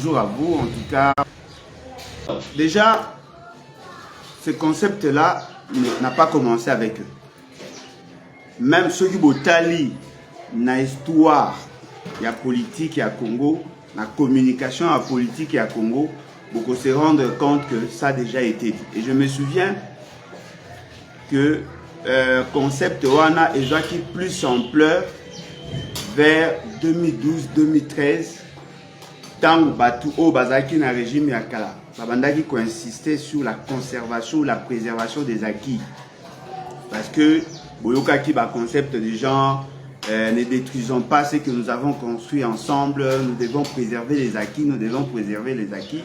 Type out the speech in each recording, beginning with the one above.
bonjour à vous. En tout cas, déjà, ce concept-là n'a pas commencé avec eux. Même ceux qui botali na histoire, il y a politique, il y a Congo, la communication à politique et à Congo, pour se rendre compte que ça a déjà été dit. Et je me souviens que concept Wana et qui plus ampleur vers 2012-2013, tant Batou au Bazaki na régime Yakala. Babandaki qui insistait sur la conservation ou la préservation des acquis. Parce que Boyoka qui va concept du genre ne détruisons pas ce que nous avons construit ensemble, nous devons préserver les acquis, nous devons préserver les acquis.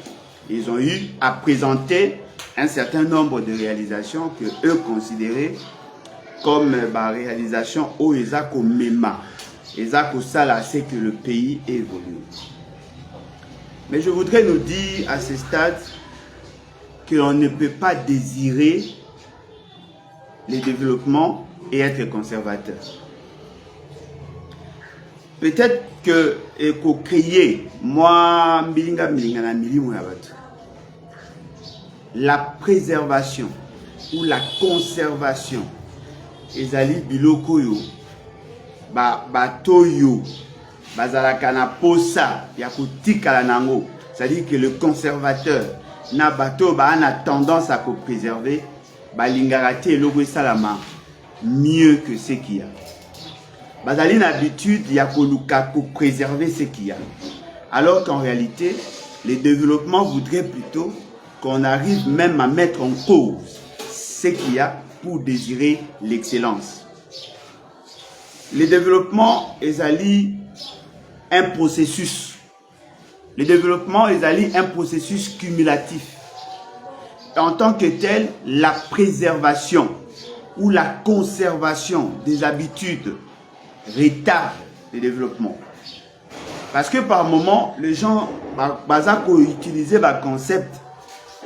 Ils ont eu à présenter un certain nombre de réalisations que eux considéraient comme réalisation au Ezako Mema. Ezako Sala, c'est que le pays évolue. Mais je voudrais nous dire à ce stade qu'on ne peut pas désirer les développements et être conservateur. Peut-être que créer moi la préservation ou la conservation ezali biloko yo batoyo bazalaka na posa ya kotikala nango, c'est-à-dire que le conservateur na bato ba a tendance à préserver balingara eloko esalama mieux que ce qu'il y a. Bazali une habitude ya koluka pour préserver ce qu'il y a. Alors qu'en réalité, les développements voudraient plutôt qu'on arrive même à mettre en cause ce qu'il y a pour désirer l'excellence. Le développement est un processus. Le développement est un processus cumulatif. En tant que tel, la préservation ou la conservation des habitudes retarde le développement. Parce que par moment, les gens utilisent le concept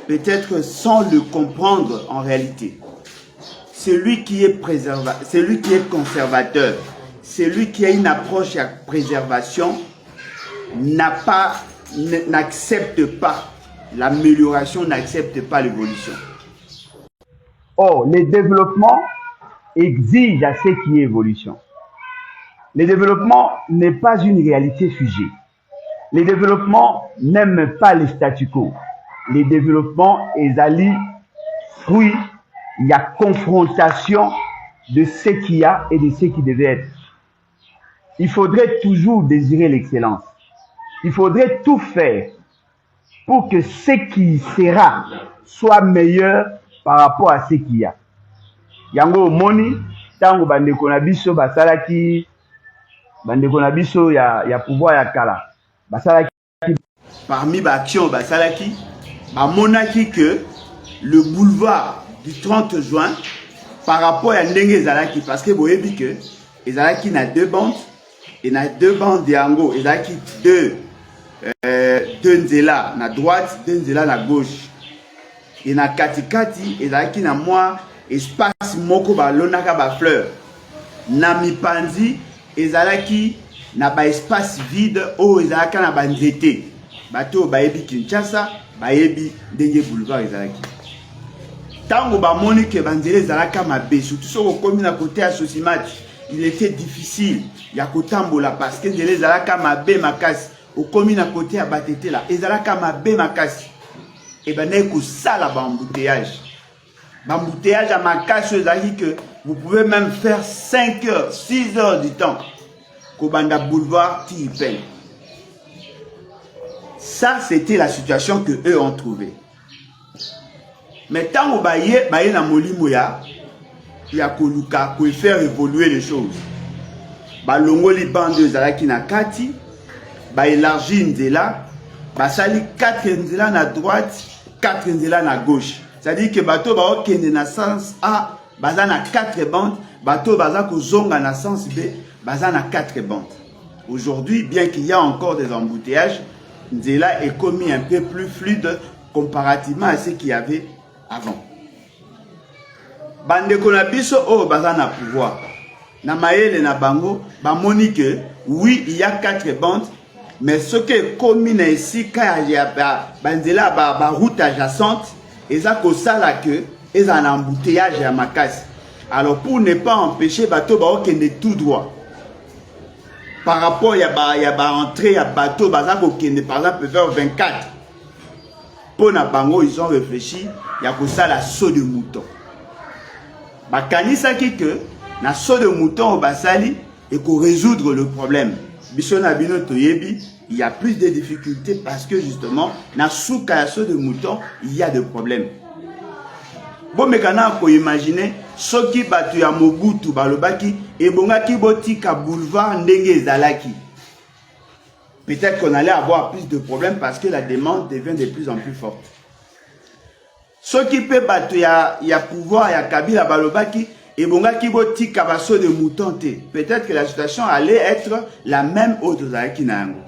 peut-être sans le comprendre en réalité. Celui qui est celui qui est conservateur, celui qui a une approche à préservation, n'accepte pas l'amélioration, n'accepte pas l'évolution. Or, le développement exige à ce qui est évolution. Le développement n'est pas une réalité figée. Le développement n'aime pas le statu quo. Le développement est fruit, il y a confrontation de ce qu'il y a et de ce qui devait être. Il faudrait toujours désirer l'excellence. Il faudrait tout faire pour que ce qui sera soit meilleur par rapport à ce qu'il y a. Yango moni, tango bandeko na biso basalaki bandeko na biso ya pouvoir ya kala. Basalaki parmi l'action basalaki, monaki que le boulevard du 30 juin par rapport à Ndenge Zalaki, parce que vous voyez que Zalaki n'a deux bandes, et n'a deux bandes de Yango, Zalaki deux nzela na droite, deux nzela na gauche. Et na katikati, Zalaki na moi espace moko ba lonaka ba fleur. Na mipanzi, Zalaki na ba espace vide o Zalaka na ba nzete. Bato ba yebi Kinshasa, ba yebi Ndenge boulevard Zalaki. Tango ba moni ke banzele Zalaka mabe, surtout sur commune à côté à Sosimati, il était difficile. Ya kotambola parce que Ndele Zalaka mabe makasi. Au commune à côté à Batete là, Zalaka mabe makasi. Et ben n'est que ça la bambouteillage. Bambouteillage à makasi, c'est-à-dire que vous pouvez même faire 5 heures, 6 heures du temps. Kobanda boulevard Tipen. Ça c'était la situation que eux ont trouvée. Mais tant au baye na molimoya, il y a koluka pour faire évoluer les choses. Balongo li bande Zalaki na kati, ba élargi nzela, ba sali 4 nzela na droite, 4 nzela na gauche. C'est-à-dire que bato ba okende na sens A, baza na 4 bandes, bato baza ko zonga na sens B, baza na 4 bandes. Aujourd'hui, bien qu'il y a encore des embouteillages, nzela est commis un peu plus fluide comparativement à ce qu'il y avait avant. Bande konabiso o baza na pouvoir. Na maele na bango, ba moni que oui, il y a 4 bandes, Mais ce qui est commun ici, quand il y a une route adjacente, et ça que ça là que ils ont un embouteillage à ma casse. Alors pour ne pas empêcher bateau qui est tout droit. Par rapport il y a entrée à bateau qui est par exemple vers 24. Pour na bango ils ont réfléchi, il y a que ça la saut de mouton. Ba kanisa ki que na saut de mouton au basali et pour résoudre le problème. Il y a plus de difficultés parce que justement, dans le saut de mouton, il y a des problèmes. Bon, mais quand on peut imaginer, ce qui batu à Mobutu, Balobaki, et Bongaki Botika boulevard Ndenge Zalaki. Peut-être qu'on allait avoir plus de problèmes parce que la demande devient de plus en plus forte. Ce qui peut battre, il y a pouvoir, il y a Kabila Balobaki, et Bongaki Botika Basso de mouton. Peut-être que la situation allait être la même autre Zalaki Nango.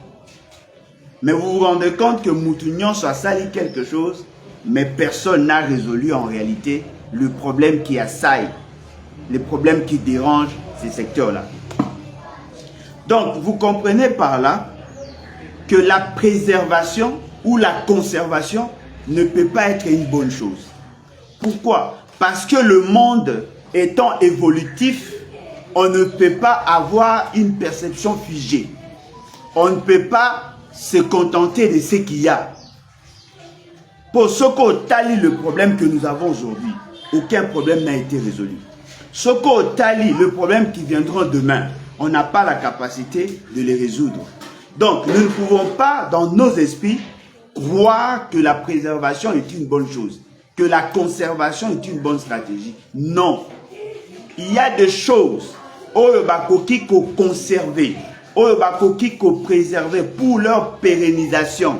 Mais vous vous rendez compte que Moutounion soit sali quelque chose, mais personne n'a résolu en réalité le problème qui assaille, les problèmes qui dérangent ces secteurs-là. Donc, vous comprenez par là que la préservation ou la conservation ne peut pas être une bonne chose. Pourquoi? Parce que le monde étant évolutif, on ne peut pas avoir une perception figée. On ne peut pas se contenter de ce qu'il y a. Pour ce qu'on talit le problème que nous avons aujourd'hui, aucun problème n'a été résolu. Ce qu'on talit le problème qui viendra demain, on n'a pas la capacité de les résoudre. Donc, nous ne pouvons pas, dans nos esprits, croire que la préservation est une bonne chose, que la conservation est une bonne stratégie. Non. Il y a des choses qu'il faut conserver, qu'il faut préserver pour leur pérennisation.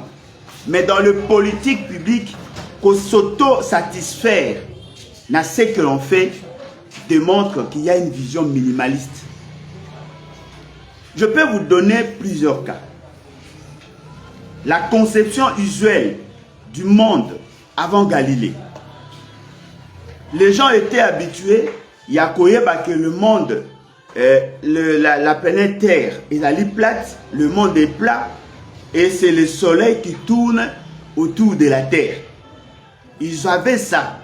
Mais dans le politique public, qu'on s'auto-satisfaire, ce que l'on fait démontre qu'il y a une vision minimaliste. Je peux vous donner plusieurs cas. La conception usuelle du monde avant Galilée. Les gens étaient habitués, il y a que le monde, la planète Terre est la lit plate, le monde est plat, et c'est le soleil qui tourne autour de la Terre. Ils avaient ça.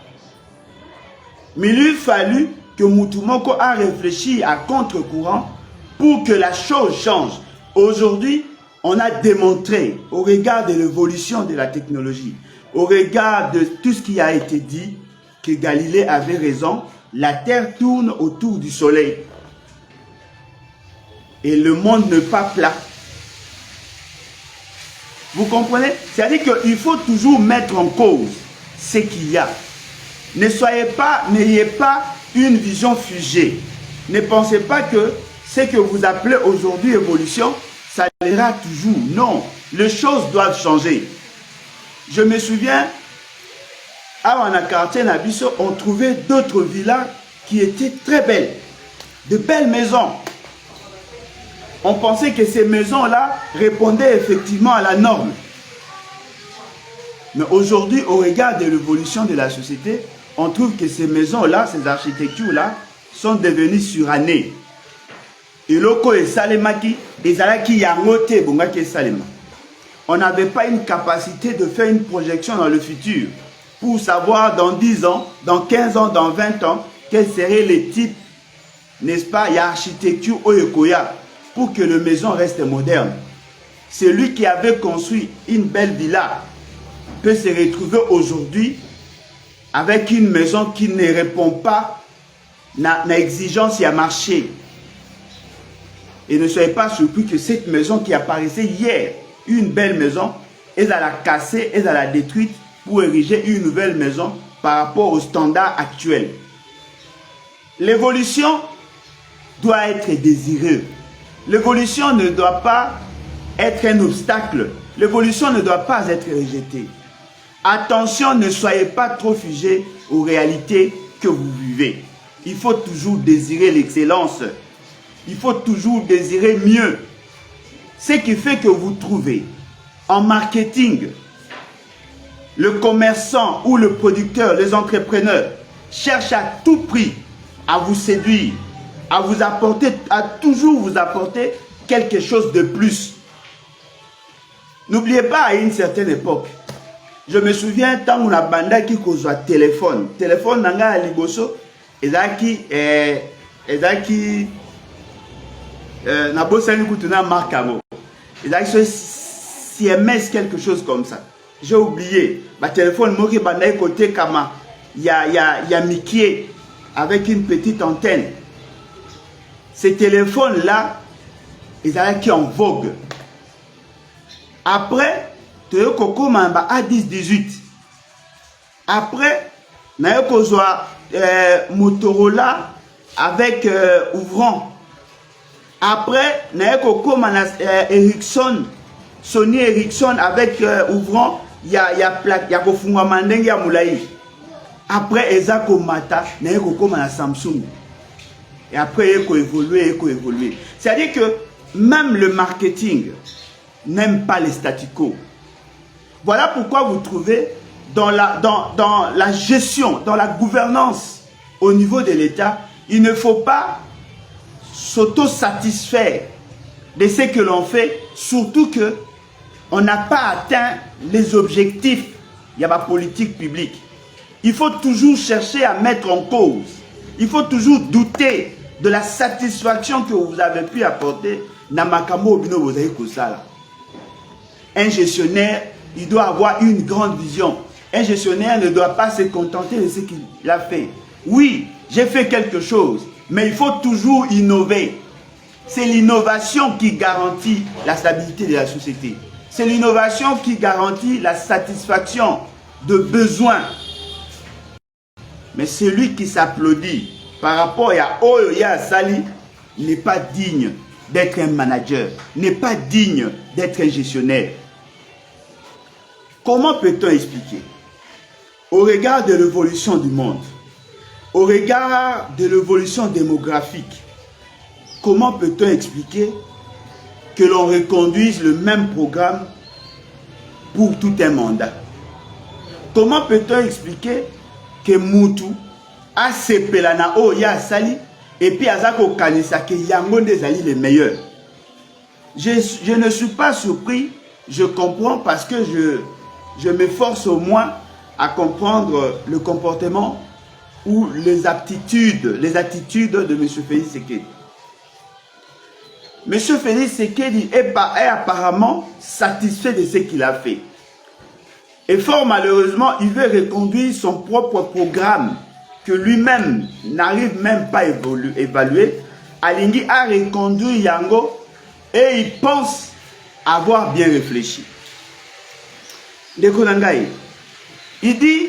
Mais il lui fallu que Moutoumoko a réfléchi à contre-courant pour que la chose change. Aujourd'hui, on a démontré, au regard de l'évolution de la technologie, au regard de tout ce qui a été dit, que Galilée avait raison, la Terre tourne autour du soleil. Et le monde n'est pas plat. Vous comprenez? C'est-à-dire qu'il faut toujours mettre en cause ce qu'il y a. N'ayez pas une vision figée. Ne pensez pas que ce que vous appelez aujourd'hui évolution, ça ira toujours. Non, les choses doivent changer. Je me souviens, à Wanakarté, Nabiso, on trouvait d'autres villas qui étaient très belles. De belles maisons. On pensait que ces maisons-là répondaient effectivement à la norme. Mais aujourd'hui, au regard de l'évolution de la société, on trouve que ces maisons-là, ces architectures-là, sont devenues surannées. Et loko et salemaki, et zalaki yangote bongaki et salema. On n'avait pas une capacité de faire une projection dans le futur pour savoir dans 10 ans, dans 15 ans, dans 20 ans, quels seraient les types, n'est-ce pas, il y a architecture oyekoya pour que la maison reste moderne. Celui qui avait construit une belle villa peut se retrouver aujourd'hui avec une maison qui ne répond pas à l'exigence à marché. Et ne soyez pas surpris que cette maison qui apparaissait hier, une belle maison, elle a la cassée, elle a la détruite pour ériger une nouvelle maison par rapport aux standards actuels. L'évolution doit être désirée. L'évolution ne doit pas être un obstacle. L'évolution ne doit pas être rejetée. Attention, ne soyez pas trop figés aux réalités que vous vivez. Il faut toujours désirer l'excellence. Il faut toujours désirer mieux. Ce qui fait que vous trouvez en marketing, le commerçant ou le producteur, les entrepreneurs cherchent à tout prix à vous séduire, à vous apporter, à toujours vous apporter quelque chose de plus. N'oubliez pas, à une certaine époque, je me souviens tant on a banda qui cause téléphone. Téléphone nanga à liboso, ezaki na bosani kutuna markamo. Ezaki CMS quelque chose comme ça. J'ai oublié. Ma téléphone mori banda côté kama il y a Mickey avec une petite antenne. Ces téléphones là, ezaki en vogue. Après tu as Mamba A10-18. Après, tu as Motorola avec ouvrant. Après, tu as Ericsson, Sony Ericsson avec ouvrant. Il y a Moulai. Après, Ezako Mata, tu as Samsung. Et après, il faut évoluer. C'est-à-dire que même le marketing n'aime pas les statu quo. Voilà pourquoi vous trouvez dans la gestion, dans la gouvernance au niveau de l'État, il ne faut pas s'auto-satisfaire de ce que l'on fait, surtout qu'on n'a pas atteint les objectifs de la politique publique. Il faut toujours chercher à mettre en cause. Il faut toujours douter de la satisfaction que vous avez pu apporter dans Makamo Obino Bozaï Kosala. Un gestionnaire, il doit avoir une grande vision. Un gestionnaire ne doit pas se contenter de ce qu'il a fait. Oui, j'ai fait quelque chose, mais il faut toujours innover. C'est l'innovation qui garantit la stabilité de la société. C'est l'innovation qui garantit la satisfaction de besoins. Mais celui qui s'applaudit par rapport à Oya Sali n'est pas digne d'être un manager, n'est pas digne d'être un gestionnaire. Comment peut-on expliquer, au regard de l'évolution du monde, au regard de l'évolution démographique, comment peut-on expliquer que l'on reconduise le même programme pour tout un mandat? Comment peut-on expliquer que Moutou a sepelana o ya sali et puis Azako Kanisa que Yango des alliés les meilleurs? Je ne suis pas surpris, je comprends parce que je m'efforce au moins à comprendre le comportement ou les attitudes de M. Félix Sekedi. M. Félix Sekedi est apparemment satisfait de ce qu'il a fait. Et fort malheureusement, il veut reconduire son propre programme que lui-même n'arrive même pas à évaluer. Alingi a reconduit Yango et il pense avoir bien réfléchi. Il dit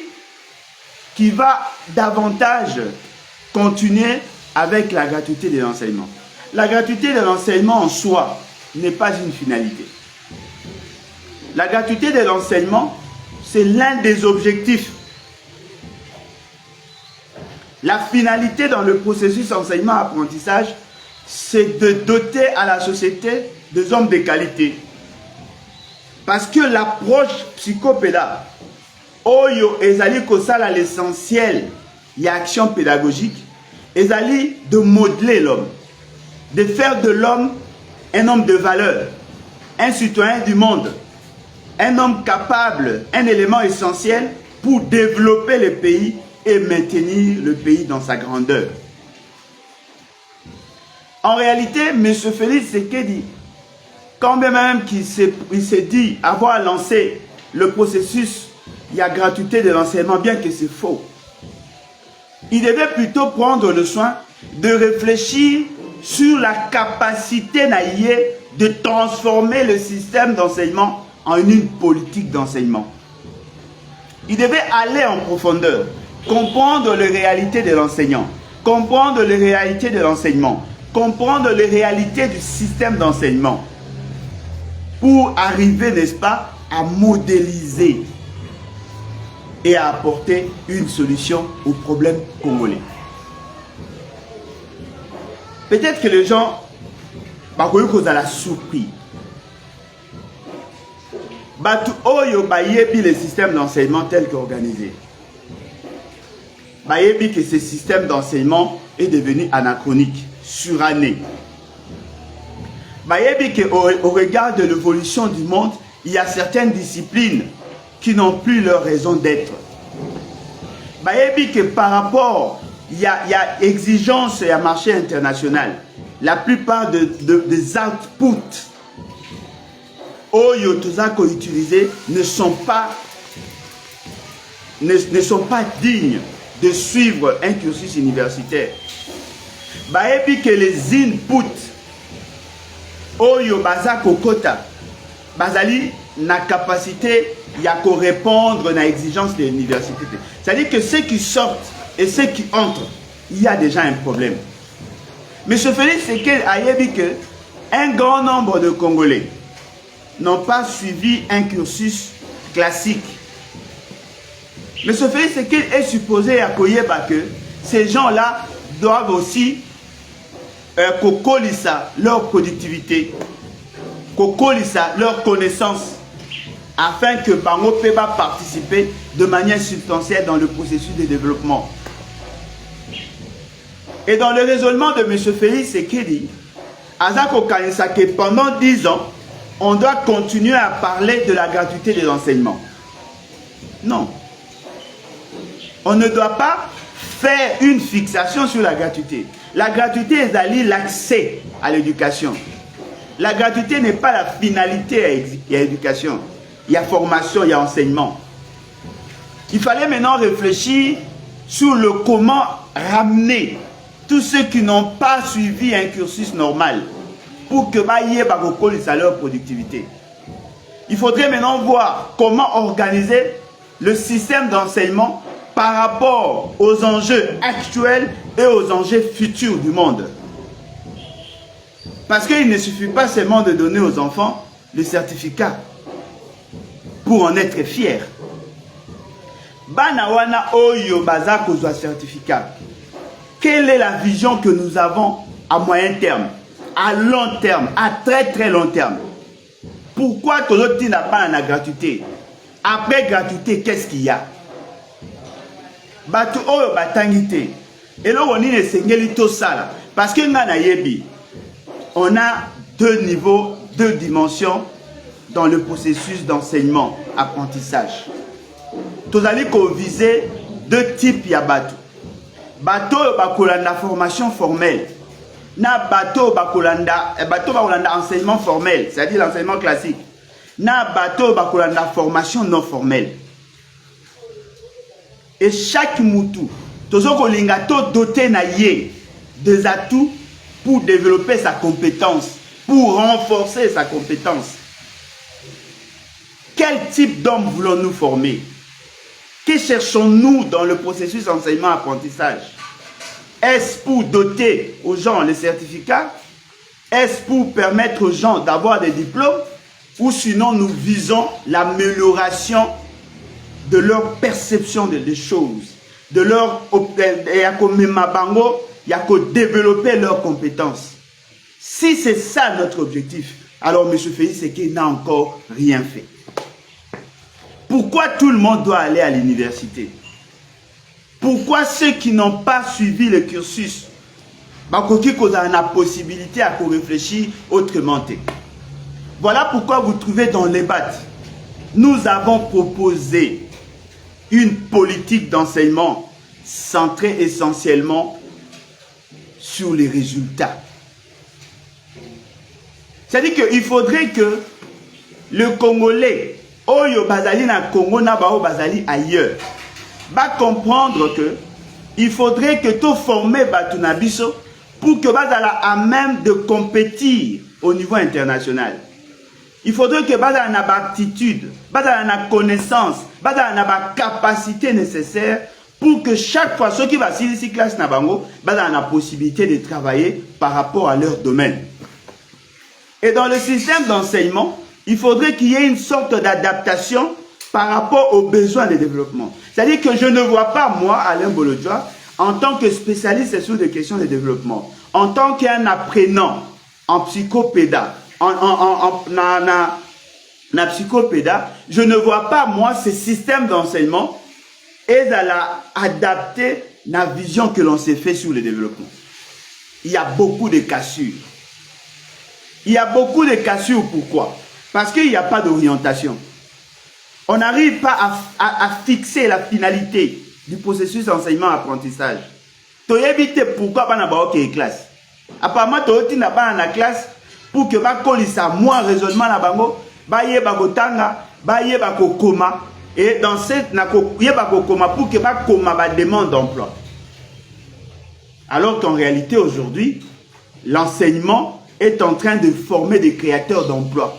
qu'il va davantage continuer avec la gratuité de l'enseignement. La gratuité de l'enseignement en soi n'est pas une finalité. La gratuité de l'enseignement, c'est l'un des objectifs. La finalité dans le processus enseignement-apprentissage, c'est de doter à la société des hommes de qualité. Parce que l'approche psychopédagogique, Oyo ezali kosala l'essentiel, il y a action pédagogique, ezali de modeler l'homme, de faire de l'homme un homme de valeur, un citoyen du monde, un homme capable, un élément essentiel pour développer le pays et maintenir le pays dans sa grandeur. En réalité, M. Félix Sekedi, quand même qu'il s'est dit avoir lancé le processus, il y a gratuité de l'enseignement, bien que c'est faux. Il devait plutôt prendre le soin de réfléchir sur la capacité naïe de transformer le système d'enseignement en une politique d'enseignement. Il devait aller en profondeur, comprendre les réalités de l'enseignant, comprendre les réalités de l'enseignement, comprendre les réalités du système d'enseignement pour arriver, n'est-ce pas, à modéliser et à apporter une solution aux problèmes congolais. Peut-être que les gens ont la surpris. Batu oyo bayebi le système d'enseignement tel qu'organisé. Bayebi que ce système d'enseignement est devenu anachronique, suranné. Bayebi que au regard de l'évolution du monde, il y a certaines disciplines qui n'ont plus leur raison d'être. Que par rapport, il y a exigence et un marché international. La plupart des outputs Oyo utilisés ne sont pas dignes de suivre un cursus universitaire. Que les inputs Oyo Bazako Kota Bazali na capacité à répondre à l'exigence de l'université. C'est-à-dire que ceux qui sortent et ceux qui entrent, il y a déjà un problème. Mais ce fait, c'est qu'un grand nombre de Congolais n'ont pas suivi un cursus classique. Mais ce fait, c'est qu'il est supposé accueillir que ces gens-là doivent aussi kokolisa leur productivité, kokolisa leur connaissance, afin que Bango peut participer de manière substantielle dans le processus de développement. Et dans le raisonnement de M. Félix Sekedi, Azako Kanisa que pendant 10 ans, on doit continuer à parler de la gratuité des enseignements. Non. On ne doit pas faire une fixation sur la gratuité. La gratuité est l'accès à l'éducation. La gratuité n'est pas la finalité à l'éducation. Il y a formation, il y a enseignement. Il fallait maintenant réfléchir sur le comment ramener tous ceux qui n'ont pas suivi un cursus normal pour que ça leur productivité. Il faudrait maintenant voir comment organiser le système d'enseignement par rapport aux enjeux actuels et aux enjeux futurs du monde. Parce qu'il ne suffit pas seulement de donner aux enfants le certificat pour en être fier. Banawana Oyo Bazako doit certificat. Quelle est la vision que nous avons à moyen terme, à long terme, à très très long terme? Pourquoi Toloti n'a pas la gratuité? Après gratuité, qu'est-ce qu'il y a? Batu Oyo Batangite. Et là, on est Sengelito Sala. Parce que on a deux niveaux, deux dimensions dans le processus d'enseignement, apprentissage. Nous allons viser deux types de bateaux. Bateau bakolanda formation formelle. Na bateau bakolanda enseignement formel, c'est-à-dire l'enseignement classique. Na bateau bakolanda formation non formelle. Et chaque moutou, tozoko lingato doté na yé des atouts pour développer sa compétence, pour renforcer sa compétence. Quel type d'homme voulons-nous former? Que cherchons-nous dans le processus d'enseignement-apprentissage? Est-ce pour doter aux gens les certificats? Est-ce pour permettre aux gens d'avoir des diplômes? Ou sinon nous visons l'amélioration de leur perception des choses, de leur développer leurs compétences? Si c'est ça notre objectif, alors M. Félix, c'est qu'il n'a encore rien fait. Pourquoi tout le monde doit aller à l'université? Pourquoi ceux qui n'ont pas suivi le cursus, ont la possibilité à réfléchir autrement? Voilà pourquoi vous trouvez dans les BAT, nous avons proposé une politique d'enseignement centrée essentiellement sur les résultats. C'est-à-dire qu'il faudrait que le Congolais, Oyo Bazali na Congo na bao Bazali ailleurs, va comprendre que il faudrait que tout former Batunabiso pour que Bazala à même de compétir au niveau international. Il faudrait que Bazala na aptitude, Bazala na connaissance, Bazala na capacité nécessaire pour que chaque fois ceux qui va ici classe na bango, Bazala na possibilité de travailler par rapport à leur domaine. Et dans le système d'enseignement, il faudrait qu'il y ait une sorte d'adaptation par rapport aux besoins de développement. C'est-à-dire que je ne vois pas, moi, Alain Bolodjoa, en tant que spécialiste sur des questions de développement, en tant qu'un apprenant en psychopéda, en psychopéda, je ne vois pas, moi, ce système d'enseignement et à la adapter la vision que l'on s'est fait sur le développement. Il y a beaucoup de cassures. Il y a beaucoup de cassures, pourquoi? Parce qu'il n'y a pas d'orientation. On n'arrive pas à fixer la finalité du processus d'enseignement-apprentissage. Tu éviter pourquoi pas dans la classe. Apparemment, tu es dans la classe pour que tu aies moins raisonnement na bango, baye bagotanga, baye bakokoma et dans cette nakoye bakokoma pour que bakoma ba demande d'emploi. Alors qu'en réalité aujourd'hui, l'enseignement est en train de former des créateurs d'emplois.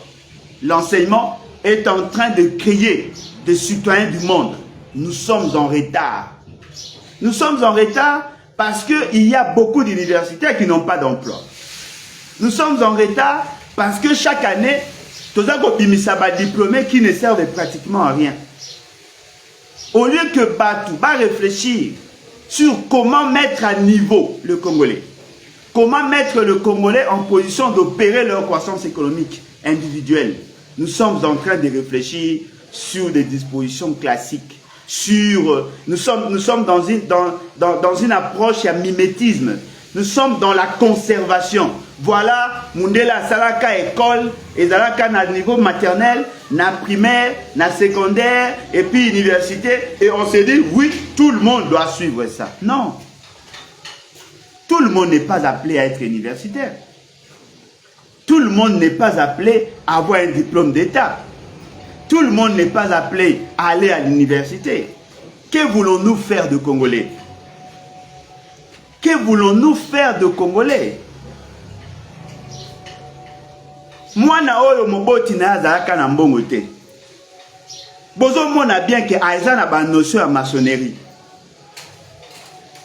L'enseignement est en train de créer des citoyens du monde. Nous sommes en retard. Nous sommes en retard parce qu'il y a beaucoup d'universitaires qui n'ont pas d'emploi. Nous sommes en retard parce que chaque année, tous les diplômés qui ne servent pratiquement à rien. Au lieu que Batou va réfléchir sur comment mettre à niveau le Congolais, comment mettre le Congolais en position d'opérer leur croissance économique individuelle, nous sommes en train de réfléchir sur des dispositions classiques. Nous sommes dans une approche à mimétisme. Nous sommes dans la conservation. Voilà, Mundela Salaka école, et Salaka na niveau maternel, na primaire, na secondaire, et puis université. Et on se dit, oui, tout le monde doit suivre ça. Non. Tout le monde n'est pas appelé à être universitaire. Tout le monde n'est pas appelé à avoir un diplôme d'État. Tout le monde n'est pas appelé à aller à l'université. Que voulons-nous faire de Congolais? Que voulons-nous faire de Congolais? Moi, na oyo moboti na azalaka na mbongo te. Bozo mona bien que aïza na ba notion à maçonnerie.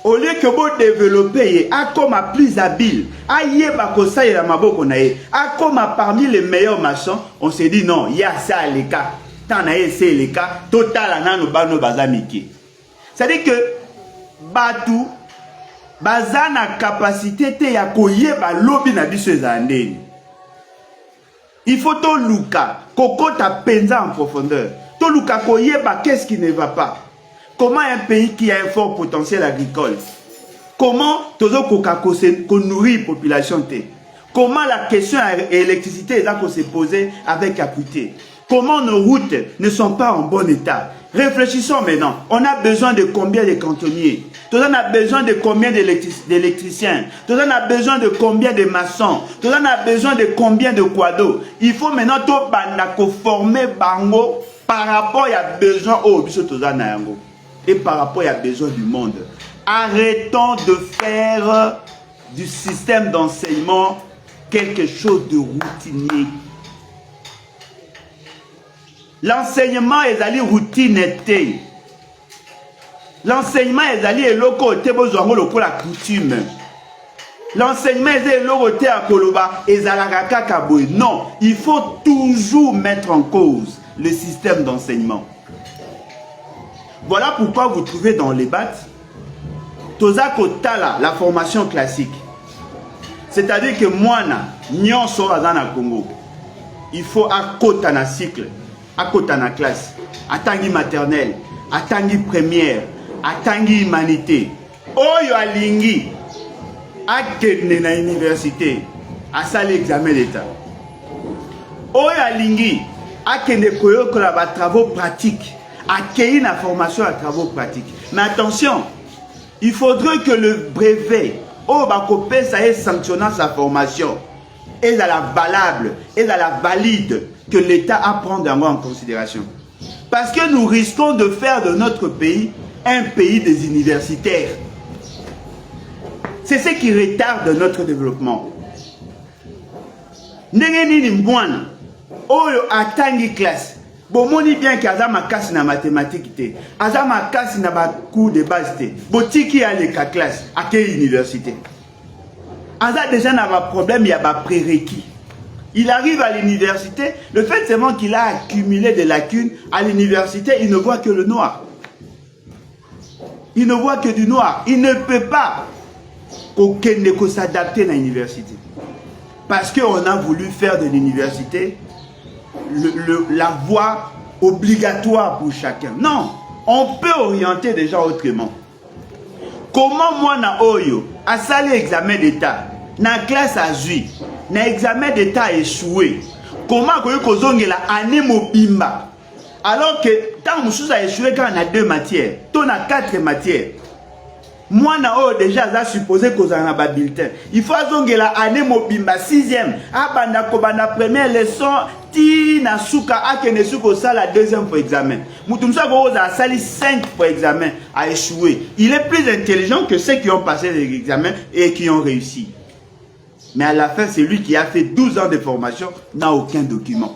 Au lieu que vous développez, à comme plus habile, à yeba kosa la maboko na ye, à comme parmi les meilleurs maçons, on se dit non, il y a ça les cas. Tant na c'est les cas, total anano bano bazamiki. C'est-à-dire que Batou bazana capacité te ya koyeba lobi na biso ezandeni. Il faut to luka, koko ta penza en profondeur. To luka koyeba qu'est-ce qui ne va pas. Comment un pays qui a un fort potentiel agricole, comment tozo koka ko nourrir population te? Comment la question de l'électricité est se poser avec acuité? Comment nos routes ne sont pas en bon état? Réfléchissons maintenant. On a besoin de combien de cantonniers? Tout on a besoin de combien d'électriciens? Tout on a besoin de combien de maçons? Tout on a besoin de combien de quados? Il faut maintenant tout banako former bango par rapport à besoin au biso tozana yango et par rapport à besoin du monde. Arrêtons de faire du système d'enseignement quelque chose de routinier. L'enseignement est allé routine. L'enseignement est allé loko te bozwango lokola coutume. L'enseignement est allé loko te akoloba ezalaka kaka boy. Non, il faut toujours mettre en cause le système d'enseignement. Voilà pourquoi vous trouvez dans les battes toza kotala la formation classique. C'est-à-dire que moana nyonso azana Congo. Il faut akota na cycle. Akota na classe, atangi maternelle, atangi première, atangi humanité. Oyo alingi, akene na université, asali examen d'état. Oyo alingi, akene koyokola ba travaux pratiques, accueillir la formation à travaux pratiques. Mais attention, il faudrait que le brevet, oh bakopé ça est sanctionnant sa formation, est à la valable, est à la valide, que l'État a prendre en considération. Parce que nous risquons de faire de notre pays un pays des universitaires. C'est ce qui retarde notre développement. Nengeni mbwana, oyo atangi classe. Bomoni bien qu'azama kasi na mathématiques te, azama kasi na ba cours de base te. Botiki a le classe, à quelle université? Aza déjà n'a pas problème, il y a pas prérequis. Il arrive à l'université, le fait seulement qu'il a accumulé des lacunes, à l'université, il ne voit que le noir. Il ne voit que du noir. Il ne peut pas s'adapter à l'université. Parce qu'on a voulu faire de l'université la voie obligatoire pour chacun. Non, on peut orienter des gens autrement. Comment moi, na oyo, à saler examen d'état, na classe à juif, na examen d'état échoué. Comment kozongela année mobimba? Alors que tant que a échoué quand on a 2 matières, on a 4 matières. Moi, déjà, ça supposé qu'on a un bulletin. Il faut que la année mobimba 6e. Banda première leçon, ti na suka akene suko ça la 2e pour examen. Moutoumsa ko a sali 5 pour examen a échoué. Il est plus intelligent que ceux qui ont passé les examens et qui ont réussi. Mais à la fin, c'est lui qui a fait 12 ans de formation, n'a aucun document.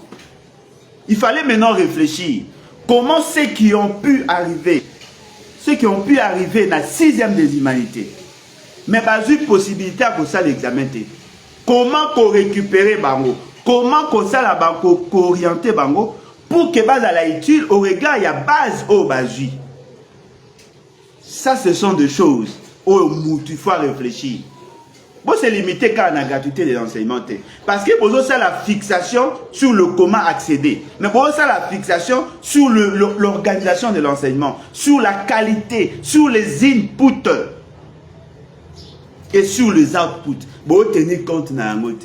Il fallait maintenant réfléchir. Comment ceux qui ont pu arriver dans la 6e des humanités, mais pas une possibilité à ça l'examen. Comment récupérer bango? Comment ça la bango orienter bango pour que base à la étude au regard il y a base au basi. Ça ce sont des choses où il faut réfléchir. Bon, c'est limité quand on a gratuité de l'enseignement. Parce que pour ça, la fixation sur le comment accéder. Mais pour ça, la fixation sur l'organisation de l'enseignement, sur la qualité, sur les inputs et sur les outputs. Bon, tenir compte dans la motte.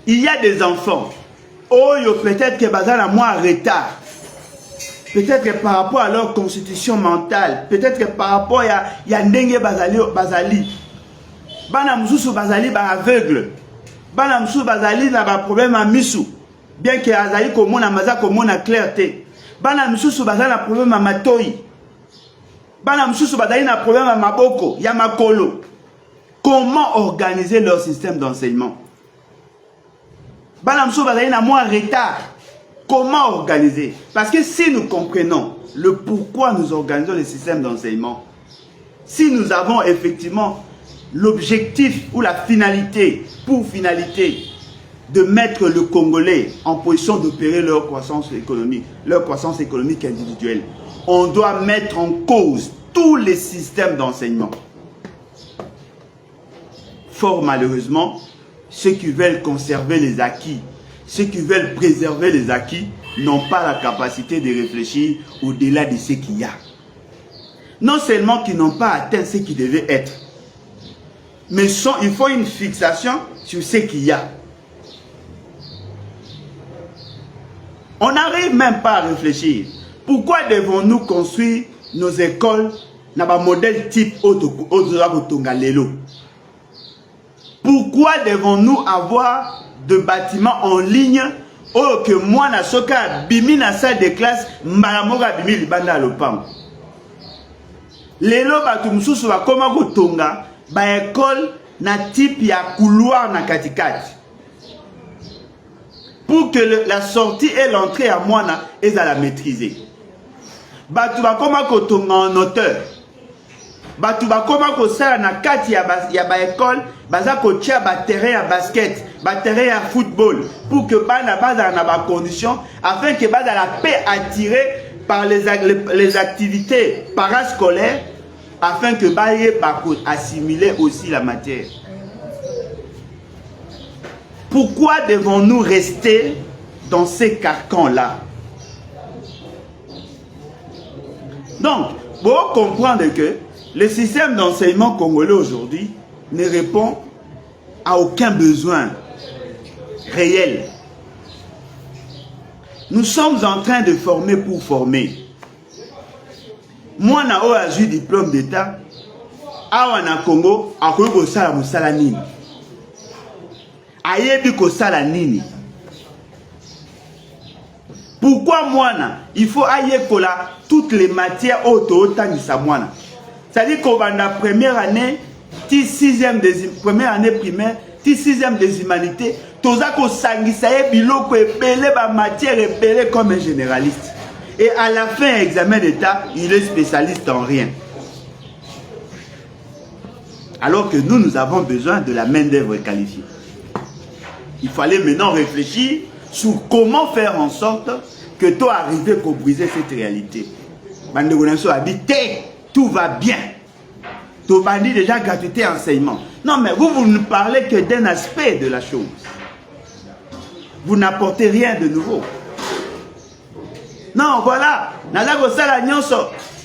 Il y a des enfants. Oh, peut-être que bazar a moins retard. Peut-être que par rapport à leur constitution mentale, peut-être que par rapport à Ndenge Bazali. Bana mususu bazali ba aveugle. Bana mususu bazali na ba problème à misu. Bien que azali komona maza komona clarté. Bana mususu bazali na problème à matoi. Bana mususu bazali na problème à maboko, ya makolo. Comment organiser leur système d'enseignement? Bana mususu bazali na moins retard. Comment organiser? Parce que si nous comprenons le pourquoi nous organisons le système d'enseignement, si nous avons effectivement l'objectif ou la finalité, pour finalité, de mettre le Congolais en position d'opérer leur croissance économique individuelle, on doit mettre en cause tous les systèmes d'enseignement. Fort malheureusement, ceux qui veulent conserver les acquis, ceux qui veulent préserver les acquis, n'ont pas la capacité de réfléchir au-delà de ce qu'il y a. Non seulement qu'ils n'ont pas atteint ce qui devait être, mais il faut une fixation sur ce qu'il y a. On n'arrive même pas à réfléchir. Pourquoi devons-nous construire nos écoles dans un modèle type Ototongalelo? Pourquoi devons-nous avoir de bâtiments en ligne ou que moi, na soka bimi na salle de classe, mbalamoga bimi libanda lopam? Lelo batumsusu ba koma kotonga ba école na type ya couloir na katikati. Pour que la sortie et l'entrée à Moana est à la maîtriser. Batu ba koma kotonga en hauteur. Batu ba koma ko sala na kati ya ba école, baza ko tia ba terrain à basket, ba terrain à football pour que bana baza na ba condition afin que baza la paix attirée par les activités parascolaires afin que baye assimiler aussi la matière. Pourquoi devons-nous rester dans ces carcans-là? Donc, pour comprendre que le système d'enseignement congolais aujourd'hui ne répond à aucun besoin réel. Nous sommes en train de former pour former. Moi, j'ai eu diplôme d'État. Awa na Congo, akoyi kosala mosala nini? Ayebi kosala nini? Pourquoi moi, il faut ayekola toutes les matières auto-otangisa moana? C'est-à-dire qu'au la première année, première année primaire, 6e des humanités, toza ko sangisa biloko epele ba matière epele comme un généraliste. Et à la fin examen d'État, il est spécialiste en rien. Alors que nous avons besoin de la main-d'œuvre qualifiée. Il fallait maintenant réfléchir sur comment faire en sorte que toi arrives à briser cette réalité. Bandegonanso a dit, tout va bien. Tout va dire déjà gratuité enseignement. Non, mais vous ne parlez que d'un aspect de la chose. Vous n'apportez rien de nouveau. Non, voilà.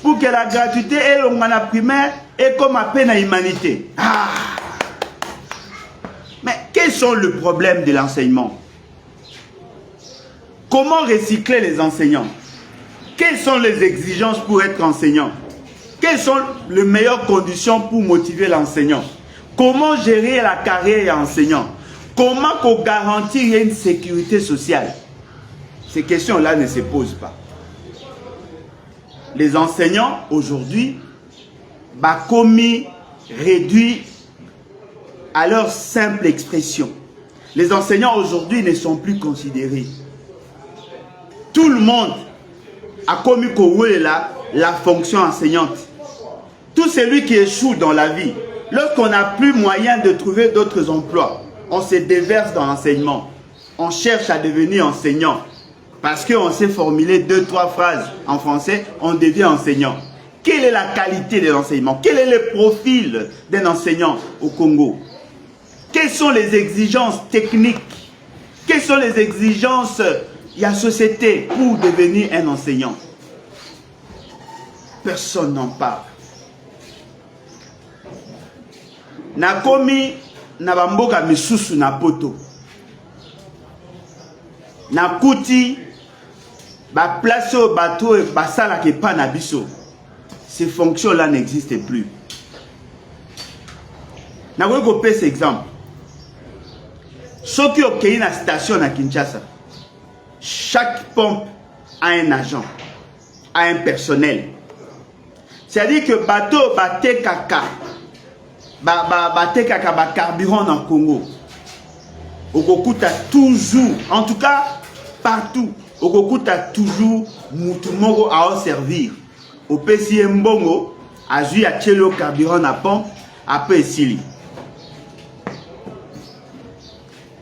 Pour que la gratuité et le primaire est comme à peine à humanité. Ah! Mais Quels sont les problèmes de l'enseignement? Comment recycler les enseignants? Quelles sont les exigences pour être enseignant? Quelles sont les meilleures conditions pour motiver l'enseignant? Comment gérer la carrière enseignant? Comment garantir une sécurité sociale? Ces questions-là ne se posent pas. Les enseignants, aujourd'hui, commis réduits à leur simple expression. Les enseignants, aujourd'hui, ne sont plus considérés. Tout le monde a commis la fonction enseignante. Tout celui qui échoue dans la vie, lorsqu'on n'a plus moyen de trouver d'autres emplois, on se déverse dans l'enseignement. On cherche à devenir enseignant. Parce qu'on sait formuler 2-3 phrases en français, on devient enseignant. Quelle est la qualité de l'enseignement? Quel est le profil d'un enseignant au Congo? Quelles sont les exigences techniques? Quelles sont les exigences de la société pour devenir un enseignant? Personne n'en parle. Nakomi na bamboka misusu na poto. Nakuti ba place au bateau et basala ke pa na biso. Ces fonctions-là n'existent plus. Nakoki kopesa cet exemple. Soki okei na station à Kinshasa, chaque pompe a un agent, a un personnel. C'est-à-dire que bateau bate kaka, bate kaka ba carburant dans le Congo. Okokuta toujours, en tout cas partout, okokuta toujours mutu moko a servir. Au PC mbongo, a joué à tchelo carburant na pompe, après sili.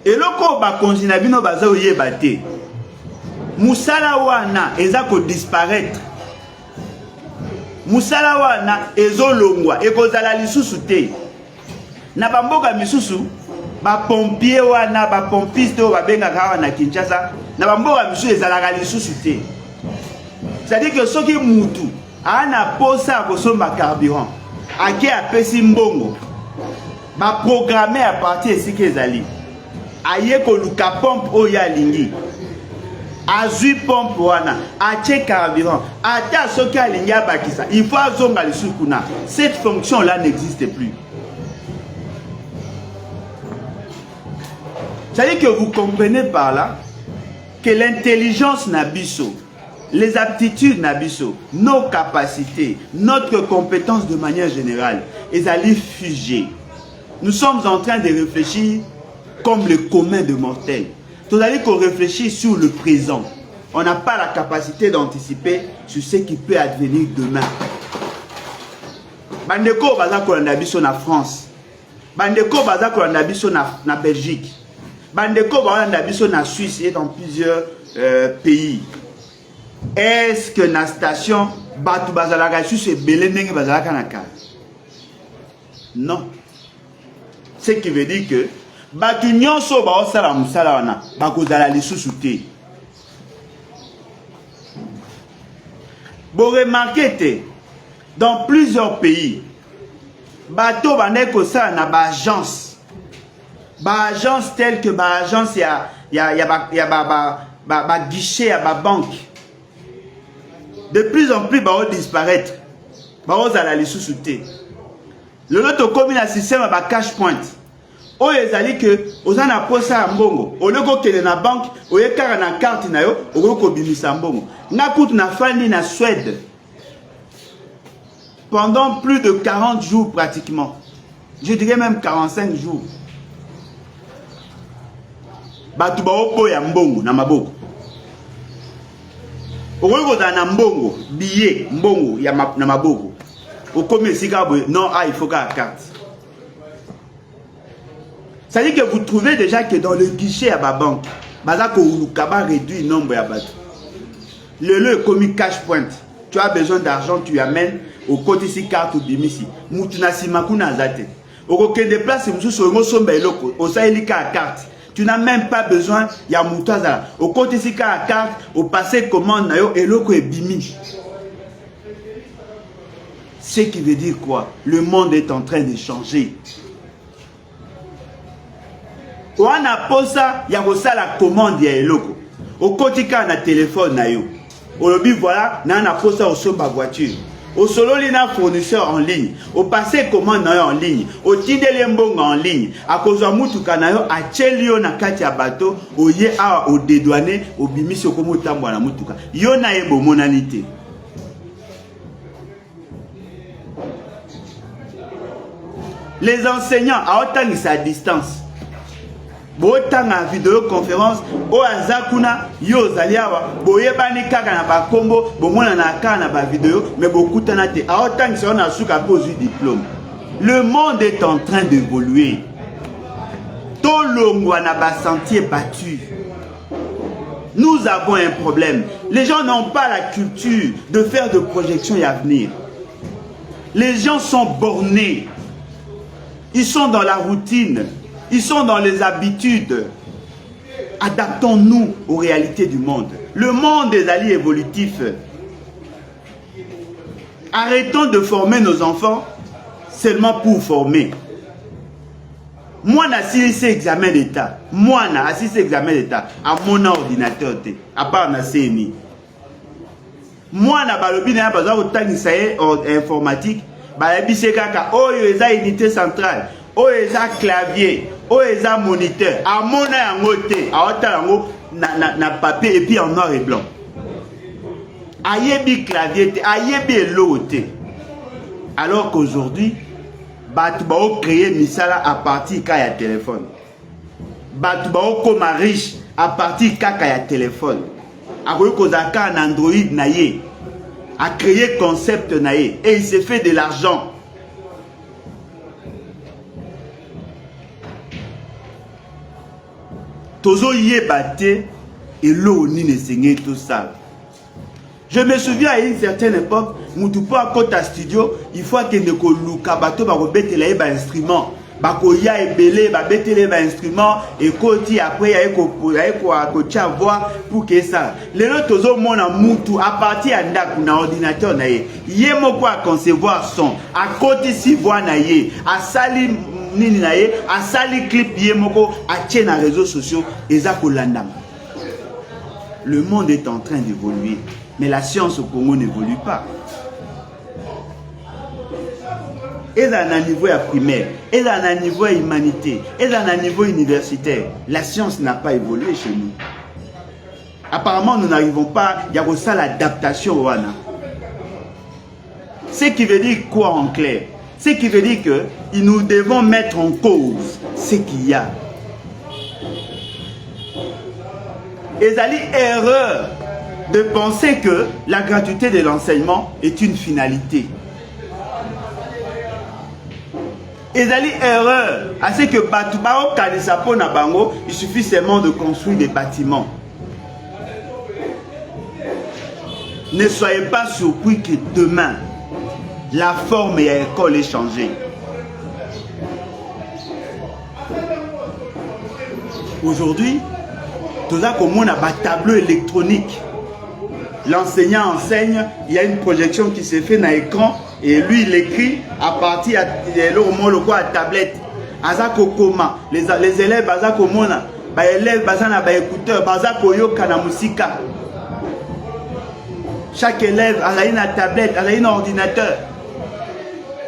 Et loko ba konjina bino baza oye bate. Musala wana eza ko disparaître. Musala wana ezo longwa ekozala lisusu te. Na bamboka misusu ba pompier wana ba pompiste o ba bengaka wana Kinshasa na bamboka misusu ezalaka lisusu te. C'est-à-dire que soki mutu ana posa ko somba carburant ake apesi mbongo ba programmer à partir de ce que ezali. Aye ko luka pompe oya lingi. Azui pompe wana, ache carburant, ata soki alingi abakisa, il faut azonga lisukuna. Cette fonction-là n'existe plus. C'est-à-dire que vous comprenez par là que l'intelligence nabiso, les aptitudes nabiso, nos capacités, notre compétence de manière générale, elles allaient fuger. Nous sommes en train de réfléchir comme le commun de mortels. C'est-à-dire qu'on réfléchit sur le présent. On n'a pas la capacité d'anticiper sur ce qui peut advenir demain. Bandeko baza kolanda biso na France. Bandeko baza kolanda biso na Belgique. Bandeko balanda biso na Suisse et dans plusieurs pays. Est-ce que na station batu bazalaka Suisse et belé ndenge bazalaka na kala? Non. Ce qui veut dire que batu nyonso ba osala musala wana bakozala lisusu te. Vous remarquez, dans plusieurs pays, bateau baneko ça na ba agence. Ba agence telle que ba agence y a guichet à ba banque. De plus en plus ba disparaître. Ba ozala lisusu te. Le lot comme un système à ba cash point. O ezali que ozana posa mbongo oloko kele na banque oyekara na carte na yo okoko bimisa mbongo na kutu na fandi na Suède pendant plus de 40 jours pratiquement, je dirais même 45 jours. Batu ba opo ya mbongo na maboko okoko na mbongo billet mbongo ya na maboko okomi sika boye non il faut ka carte. C'est-à-dire que vous trouvez déjà que dans le guichet à la banque, Bazako Ulukaba réduit le nombre de bateaux. Le lieu est commis cash point. Tu as besoin d'argent, tu amènes au côté ici carte ou bimisi. Moutuna simakuna zate. Au côté des places, tu n'as même pas besoin, il y a moutazala. Au côté ici carte, au passé commande et l'autre est bimi. Ce qui veut dire quoi? Le monde est en train de changer. On a posa ya la commande ya eloko. Au kotika na téléphone na yo. Au lobby voilà, na posa au somba voiture. Au solo lina fournisseur en ligne. Au passé commande na yo en ligne. Au tideli mbonga en ligne. A kozwa mutuka na yo a chelio na kati ya bateau. Au ye a au dédouané au bimisi au komo tambwa na mutuka. Yo na yebo monanité. Les enseignants à autant à distance. Autant en vidéoconférence, au azakuna, yo zaliawa, boye bani kaka na ba combo, bomona na kaka na ba vidéo, mais beaucoup tanate. À autant que on a souka poser diplôme. Le monde est en train d'évoluer. Tout le monde n'a pas sentier battu. Nous avons un problème. Les gens n'ont pas la culture de faire de projections et à venir. Les gens sont bornés. Ils sont dans la routine. Ils sont dans les habitudes. Adaptons-nous aux réalités du monde. Le monde des alliés évolutifs. Arrêtons de former nos enfants seulement pour former. Moi, j'ai assisté examen d'État. Moi, j'ai assisté examen d'État. À mon ordinateur, à part na CNI. Moi, j'ai besoin de informatique. J'ai besoin unité centrale. Oh, ils ont clavier, oh, ils ont moniteur. À mon côté, na papier et puis en noir et blanc. Ayebi clavier, ayebi l'autre. Alors qu'aujourd'hui, batu ba créer misala à partir quand il y a téléphone. Batu ba comme riche à partir quand il y a téléphone. Akoyo kozaka un Android naie, a créé concept naie et il s'est fait de l'argent. Tozo yé batté et l'eau ni ne saignait tout ça. Je me souviens à une certaine époque, Moutoupo à côté studio, il faut que ne koluka bato ba robete la ba instrument, ba koya ebele ba betele ba instrument et koti après ya ko tia voix pour que ça. Les autres tozo mona mutu à partir ndaku na ordinateur na ye. Yé moko à concevoir son, à côté si voix na ye, à sali nini na ye, à sali clip yé moko à tien na réseaux sociaux et za kolandama. Le monde est en train d'évoluer. Mais la science au Congo n'évolue pas. Et dans un niveau primaire, et dans un niveau humanité, et dans un niveau universitaire, la science n'a pas évolué chez nous. Apparemment, nous n'arrivons pas, il y a aussi l'adaptation au Wana. Ce qui veut dire quoi en clair? Ce qui veut dire que nous devons mettre en cause ce qu'il y a. Et ça dit erreur de penser que la gratuité de l'enseignement est une finalité. Et ça dit erreur à ce que Batubao Kadisapo Nabango, il suffit seulement de construire des bâtiments. Ne soyez pas surpris que demain, la forme et l'école est changée. Aujourd'hui, tout ça comme on a un tableau électronique. L'enseignant enseigne, il y a une projection qui se fait dans l'écran et lui il écrit à partir de la tablette. Azako koma, les élèves azako mona, ba élèves bazana ba écouteur, bazako yoka na musika. Chaque élève a une tablette, a un ordinateur.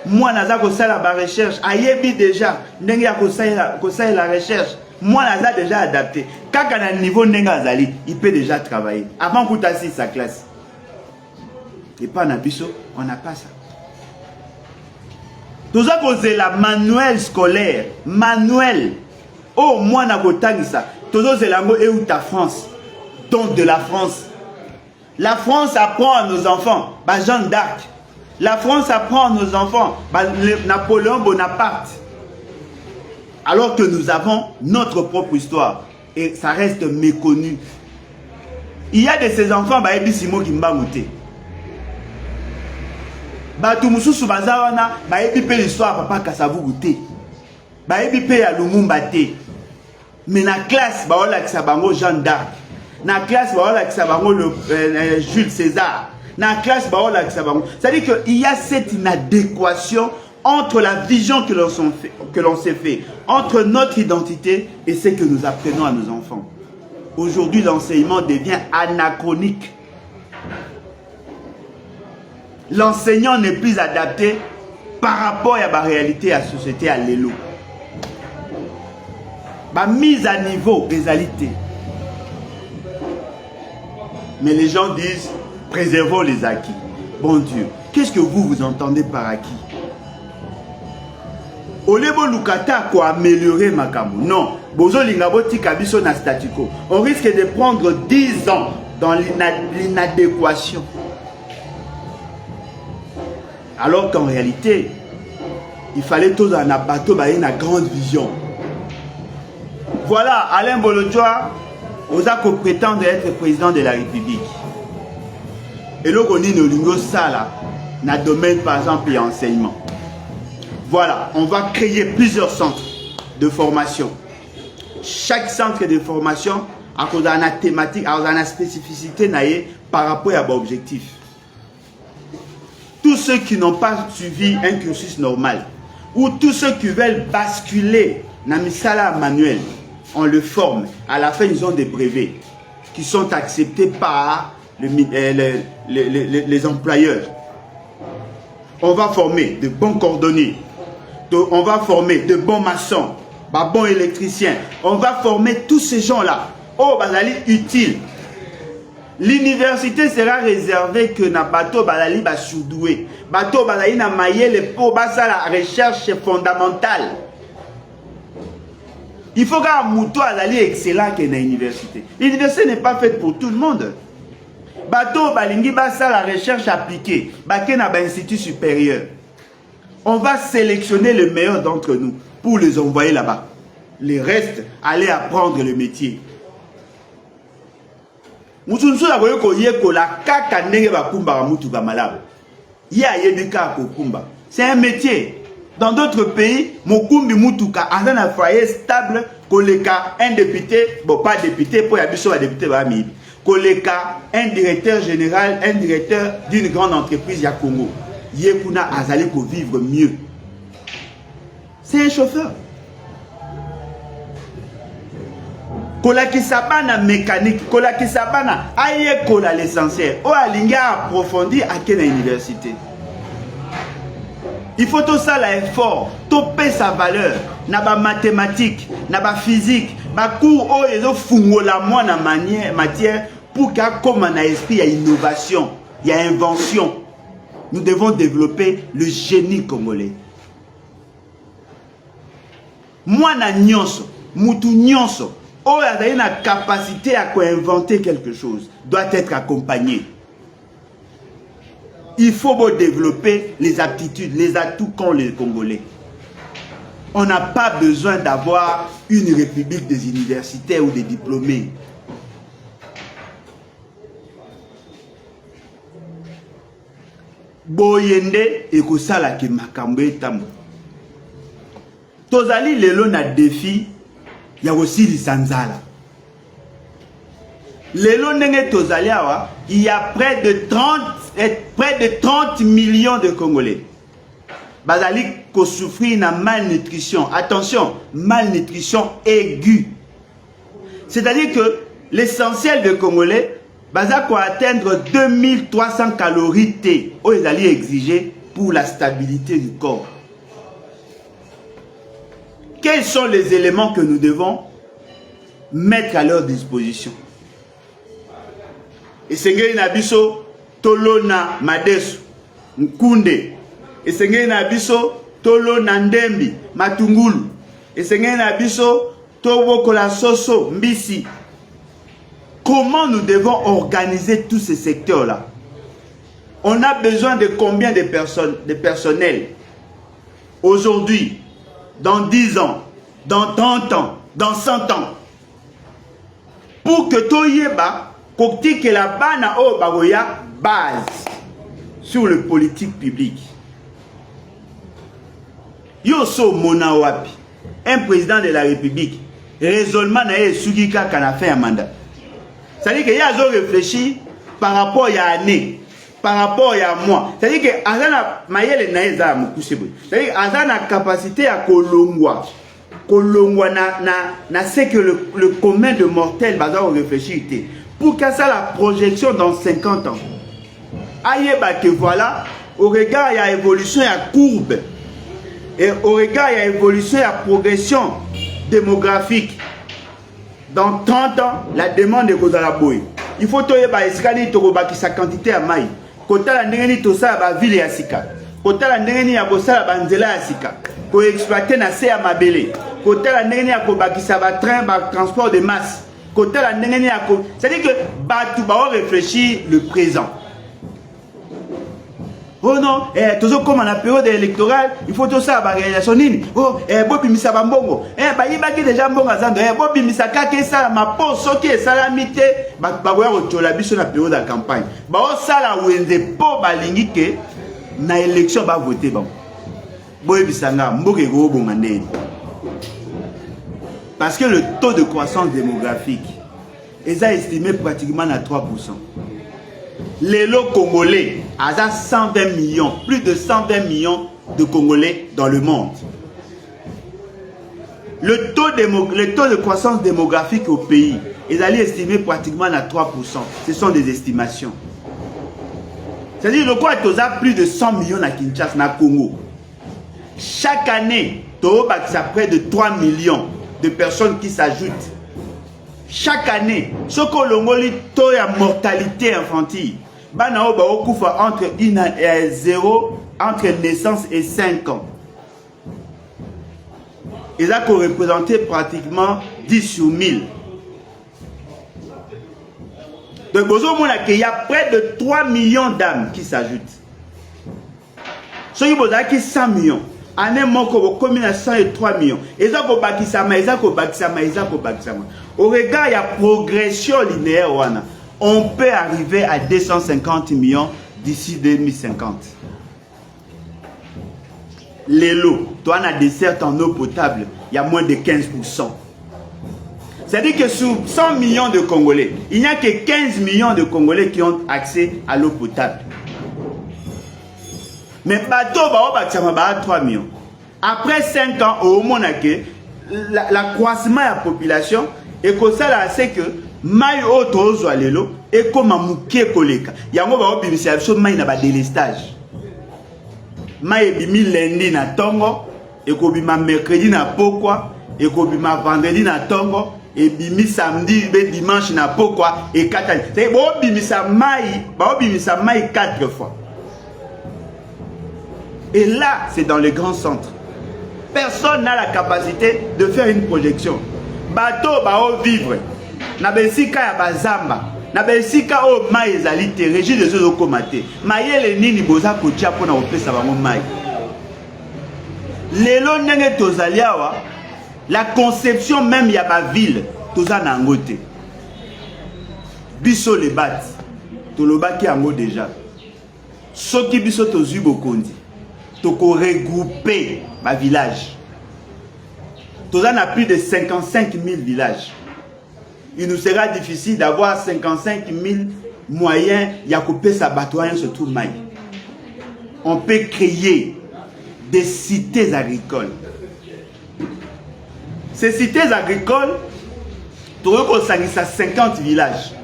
Moi nazako sala ba recherche, ayebi déjà ndenge ya ko sala la recherche. Moi, Naza déjà adapté. Quand on a un niveau Nengazali, il peut déjà travailler. Avant qu'on t'assise sa classe. Et pas en abisso, on n'a pas ça. Tout ça, c'est la manuel scolaire. Manuel. Oh, moi, n'a pas ça. Tout ça, c'est la mot et où ta France. Donc de la France. La France apprend à nos enfants. Bah, Jeanne d'Arc. La France apprend à nos enfants. Bah, Napoléon Bonaparte. Alors que nous avons notre propre histoire et ça reste méconnu. Il y a de ces enfants qui sont moutés. Batumususu bazawana baebi pe l'histoire papa Kasavu goûté. Baebi pe ya Lumumba té. Mais na classe baola kisabango Jeanne d'Arc. Na classe baola kisabango Jules César. Na classe baola kisabango. C'est-à-dire qu'il y a cette inadéquation entre la vision que l'on s'est fait, entre notre identité et ce que nous apprenons à nos enfants. Aujourd'hui, l'enseignement devient anachronique. L'enseignant n'est plus adapté par rapport à la réalité à la société, à l'élo. La mise à niveau des réalités. Mais les gens disent, préservons les acquis. Bon Dieu, qu'est-ce que vous entendez par acquis? Olebo Lukata ko améliorer Makamu. Non, Bozo Lingaboti Kabiso na statuko. On risque de prendre 10 ans dans l'inadéquation. Alors qu'en réalité, il fallait tout dans un bateau, une grande vision. Voilà, Alain Bolodjoa, osa ko prétendre être président de la République. Et là, on est au Sala, dans le domaine par exemple et enseignement. Voilà, on va créer plusieurs centres de formation. Chaque centre de formation a une thématique, a une spécificité par rapport à l'objectif. Tous ceux qui n'ont pas suivi un cursus normal ou tous ceux qui veulent basculer dans le salaire manuel, on le forme. À la fin, ils ont des brevets qui sont acceptés par les employeurs. On va former de bons cordonniers. On va former de bons maçons, de bons électriciens. On va former tous ces gens-là. Oh, bazali utile. L'université sera réservée que na bateau bazali ba surdoué. Bateau bazali na mayele pour basa la recherche fondamentale. Il faut qu'un mouton azali excellent que na université. L'université n'est pas faite pour tout le monde. Bateau balingi basa la recherche appliquée. Baké na ba institut supérieur. On va sélectionner les meilleurs d'entre nous pour les envoyer là-bas. Les restes, aller apprendre le métier. C'est un métier. Dans d'autres pays, Mokumbi Mutuka a un foyer stable, Koleka, un député, bon pas député, pour y avoir un député, Koleka, un directeur général, un directeur d'une grande entreprise, ya Congo. Yekuna Azali pour vivre mieux. C'est un chauffeur. Kola Kisabana mécanique, Kola Kisabana aye kola l'essentiel. O alinga approfondir à quelle université. Il faut tout ça l'effort, topper sa valeur, naba mathématiques, naba physique, ba cours o ezo fungola moi na matière pour qu'il y ait comme un esprit, il y a innovation, il y a invention. Nous devons développer le génie congolais. Moi, na nyonso, mutu nyonso, oh, il y a une capacité à inventer quelque chose, doit être accompagné. Il faut développer les aptitudes, les atouts qu'ont les Congolais. On n'a pas besoin d'avoir une république des universitaires ou des diplômés. Boyende ekosala ke makambo etambo. Tozali lelo na défi ya kosilisa nzala. Lelo ndenge tozali awa, il y a près de 30 millions de Congolais. Bazali ko souffrir na malnutrition. Attention, malnutrition aiguë. C'est-à-dire que l'essentiel des Congolais Baza quoi atteindre 2300 calories T, où ils allaient exiger pour la stabilité du corps. Quels sont les éléments que nous devons mettre à leur disposition? Et Sengei Nabiso, Tolona Madesu, Nkunde. Et Sengei Nabiso, Tolona Ndembi, Matungulu. Et Sengei Nabiso, Tobokola Soso, Mbisi. Comment nous devons organiser tous ces secteurs-là? On a besoin de combien de personnes, de personnel? Aujourd'hui, dans 10 ans, dans 30 ans, dans 100 ans. Pour que Toyeba, que la bana o bagoya base sur le politique public. Yoso Mona Wapi, un président de la République, raisonnement na Sugika quand a fait un mandat. C'est-à-dire qu'il y a réfléchi par rapport à l'année. par rapport à moi. C'est-à-dire que Azana Mayele Naeza Mokusebo. C'est-à-dire Azana capacité à Kolongwa. Kolongwa na ce que le commun de mortels va réfléchir. Pour que ça la projection dans 50 ans. Ayeba que voilà, au regard il y a évolution, il y a courbe. Et au regard il y a évolution, il y a progression démographique. Dans 30 ans, la demande est Kozalaboy. Il faut que sa quantité à maï. Kota la ndengeni tosa ba ville ya sika. Kota la ndengeni ya bosala banzela ya sika. Ko exploiter na se ya mabele. Kota la ndengeni ya ko bakisa ba train ba transport de masse. Kota la ndengeni ya ko, c'est-à-dire que batu ba réfléchir le présent. Oh non, toujours comme en la période électorale, il faut tout ça, réalisation nini. Oh, Bobi Misa Bambongo. Baïbaki déjà mbongo azando. Bobi Misa kake ça, ma pose, soki salamité. Bagoya otola biso na période de campagne. Bao sala wende po balingi ke na élection ba voter ba. Boye bisanga mboke go bonga ndeni. Parce que le taux de croissance démographique est estimé pratiquement à 3%. Les lots congolais, à 120 millions, plus de 120 millions de Congolais dans le monde. Le taux de croissance démographique au pays est estimé pratiquement à 3%. Ce sont des estimations. C'est-à-dire que a plus de 100 millions à Kinshasa, na Congo. Chaque année, il y a près de 3 millions de personnes qui s'ajoutent. Chaque année, ce que l'on taux de mortalité infantile, entre 0, entre naissance et 5 ans. Ils ont représenté pratiquement 10 sur 1000. Donc, il y a près de 3 millions d'âmes qui s'ajoutent. Ceux qui ont 100 millions, année moko commune à 103 millions. Ils ont bakisama. Au regard, il y a progression linéaire. On peut arriver à 250 millions d'ici 2050. Les lots, toi, on a des dessertes en eau potable, il y a moins de 15%. C'est-à-dire que sur 100 millions de Congolais, il n'y a que 15 millions de Congolais qui ont accès à l'eau potable. Mais bateau, bah 3 millions. Après 5 ans, au moins, l'accroissement de la population, et que ça, c'est que maï auto zoalelo et comme mukie koleka yango ba obimisa biso maï na ba délestage maï bimi lundi na tongo et ko bima mercredi na pokwa et ko bima vendredi na tongo et bimi samedi be dimanche na pokwa et katani c'est bo obimisa maï 4 fois. Et là c'est dans les grands centres. Personne n'a la capacité de faire une projection. Bateau ba o vivre na besika ya bazamba na besika o mai ezali te régie de zo komate mayele nini boza kotia pona opesa bango mai lelo ndenge tozali awa la conception même ya ba ville toza na ngo te biso le bat tolobaki yango déjà soki biso tozui bokondi toko regrouper ba village toza na plus de 55 000 villages. Il nous sera difficile d'avoir 55 000 moyens à couper sa batoyen sur tout le maïs. On peut créer des cités agricoles. Ces cités agricoles, tu as 50 villages.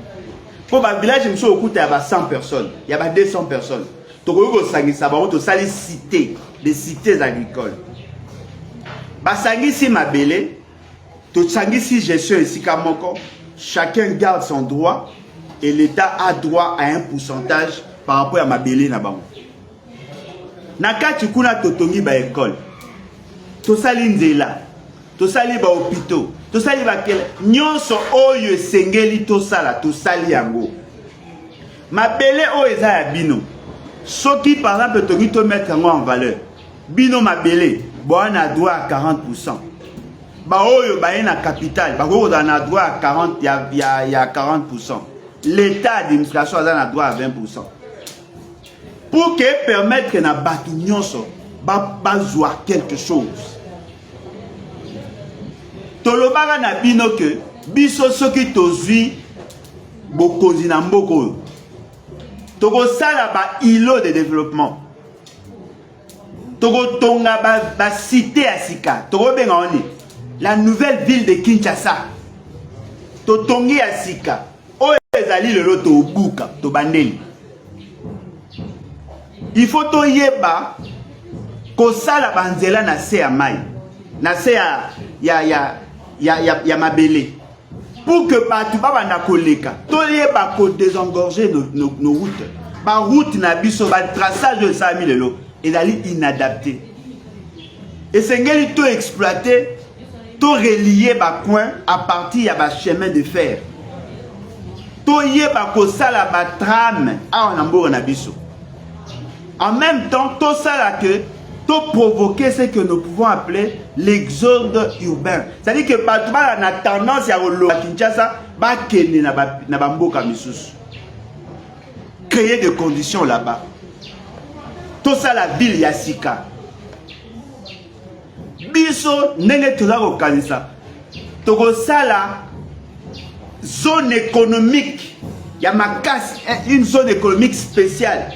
Pour un village, il y a 100 personnes, il y a 200 personnes. Tu as des cités, des cités agricoles. Basangisi mabele, to sangisi gestion ici kamoko, chacun garde son droit et l'État a droit à un pourcentage par rapport à mabele na bango. Nakati kuna totongi ba école. To sali nzela, to sali ba hôpitaux, to sali ba kel nyonso oyo sengeli to sala to sali yango. Mabele o eza ya bino. Soki par exemple totongi to mettre yango en valeur. Bino mabele bon, on a droit à 40%. Bah, oh, bah, il y a capital. Bah, on a droit à 40%. Il y a 40%. L'État d'administration a droit à 20%. Pour que permettre que na batunion so, bah, jouer quelque chose. Tolobara na bino que biso soki tozui bokozi na mboko. Togo sala ba îlot de développement. Togo tonga ba cité à Sika. Togo benga oni. La nouvelle ville de Kinshasa. To tongi à Sika. O ezali le loto obuka to bandeli. Il faut to yeba ko sala banzela na se ya mai. Na se ya mabele. Pour que batu ba banda koleka. To yeba ko désengorger nos routes. Ba route na biso ba traçage de 100 000 lelo. Ezali inadapté. Et c'est ngeli to exploiter, to relier ba coin à partir ya ba chemin de fer. To yeba ko sala ba tram a na mboro na biso. En même temps, tout ça que tout provoquer ce que nous pouvons appeler l'exode urbain. C'est-à-dire que Batouba a tendance à Kinshasa à créer des conditions là-bas. Tout ça, la ville Yassika. Biso nene toza ko kanisa. Toko sala zone économique. Il y a une zone économique spéciale.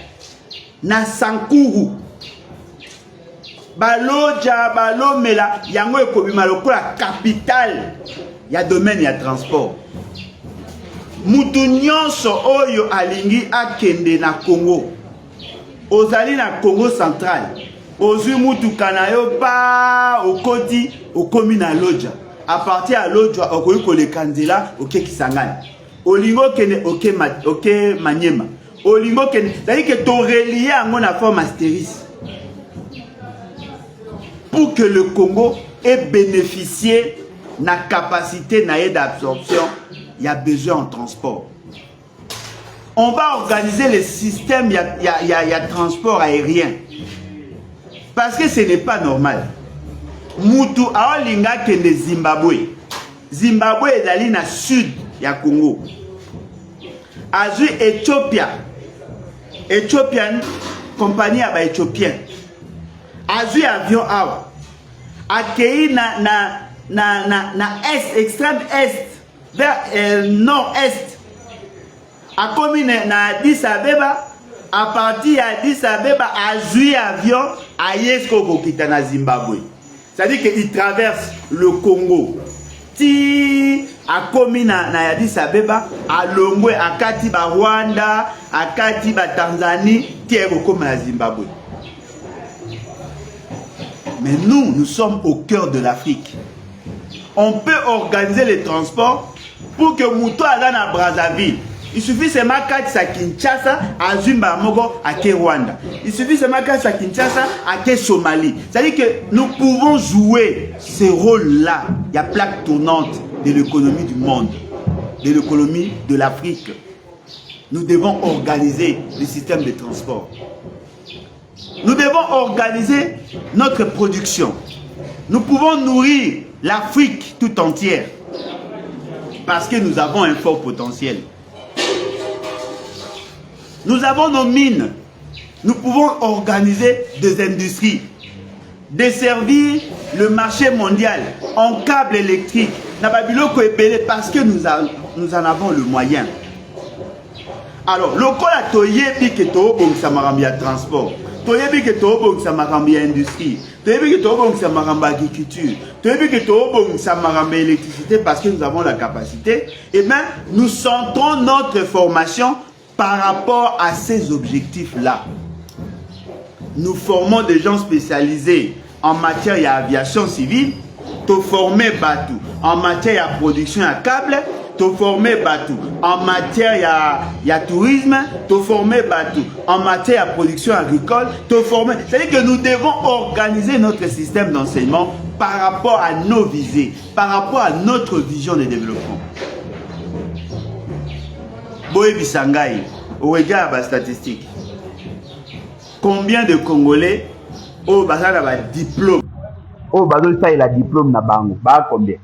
Na Sankuru baloja balomela yango ekobima lokola capitale ya domaine ya transport. Mutu nyonso oyo alingi akende na Congo, ozali na Congo central, ozwi mutuka na yo pa okoti okomi na Lodja. À partir à Lodja okoyi koleka nzela oke Kisangani, olingo kende oke Manyema. Olingo ken, c'est-à-dire que ton relié à mon forme astérisque. Pour que le Congo ait bénéficié de la capacité d'absorption, il y a besoin en transport. On va organiser le système, il y a transport aérien. Parce que ce n'est pas normal. Mutu aolinga kende Zimbabwe. Zimbabwe est dans le sud du Congo. Azu Ethiopian compagnie à Éthiopien. Azu avion awa. Accueilli na est, extrême est, vers nord-est. A commis na Addis Abeba. À partir d'Addis Abeba, Azu avion à Yesko Kokita na Zimbabwe. C'est-à-dire qu'il traverse le Congo. Ti a commis na Addis Abeba, à Longwe, à Katiba Rwanda, à Katiba Tanzanie, qui est comme à Zimbabwe. Mais nous sommes au cœur de l'Afrique. On peut organiser les transports pour que Mouto aille à Brazzaville. Il suffit seulement à Kinshasa, à Zimbabwe, à Rwanda. Il suffit seulement à Kinshasa, à Somalie. C'est-à-dire que nous pouvons jouer ce rôle-là. Il y a plaque tournante de l'économie du monde, de l'économie de l'Afrique. Nous devons organiser le système de transport. Nous devons organiser notre production. Nous pouvons nourrir l'Afrique tout entière parce que nous avons un fort potentiel. Nous avons nos mines. Nous pouvons organiser des industries, desservir le marché mondial en câble électrique. Parce que nous en avons le moyen. Alors, le cas à Toyebi que ça m'a rendu à transport. Toyebi que ça m'a rendu à industrie. Toyebi que ça m'a rendu à agriculture. Toyebi que ça m'a rendu à électricité parce que nous avons la capacité. Et bien, nous centrons notre formation par rapport à ces objectifs-là. Nous formons des gens spécialisés en matière d'aviation civile, te former Batou en matière de production à câble, te former Batou en matière de tourisme, te former Batou en matière de production agricole, te former. C'est-à-dire que nous devons organiser notre système d'enseignement par rapport à nos visées, par rapport à notre vision de développement. Boye Bisangai, au regard de la statistique, combien de Congolais ont un diplôme? Oh, ça il a diplôme na bango. Ba combien?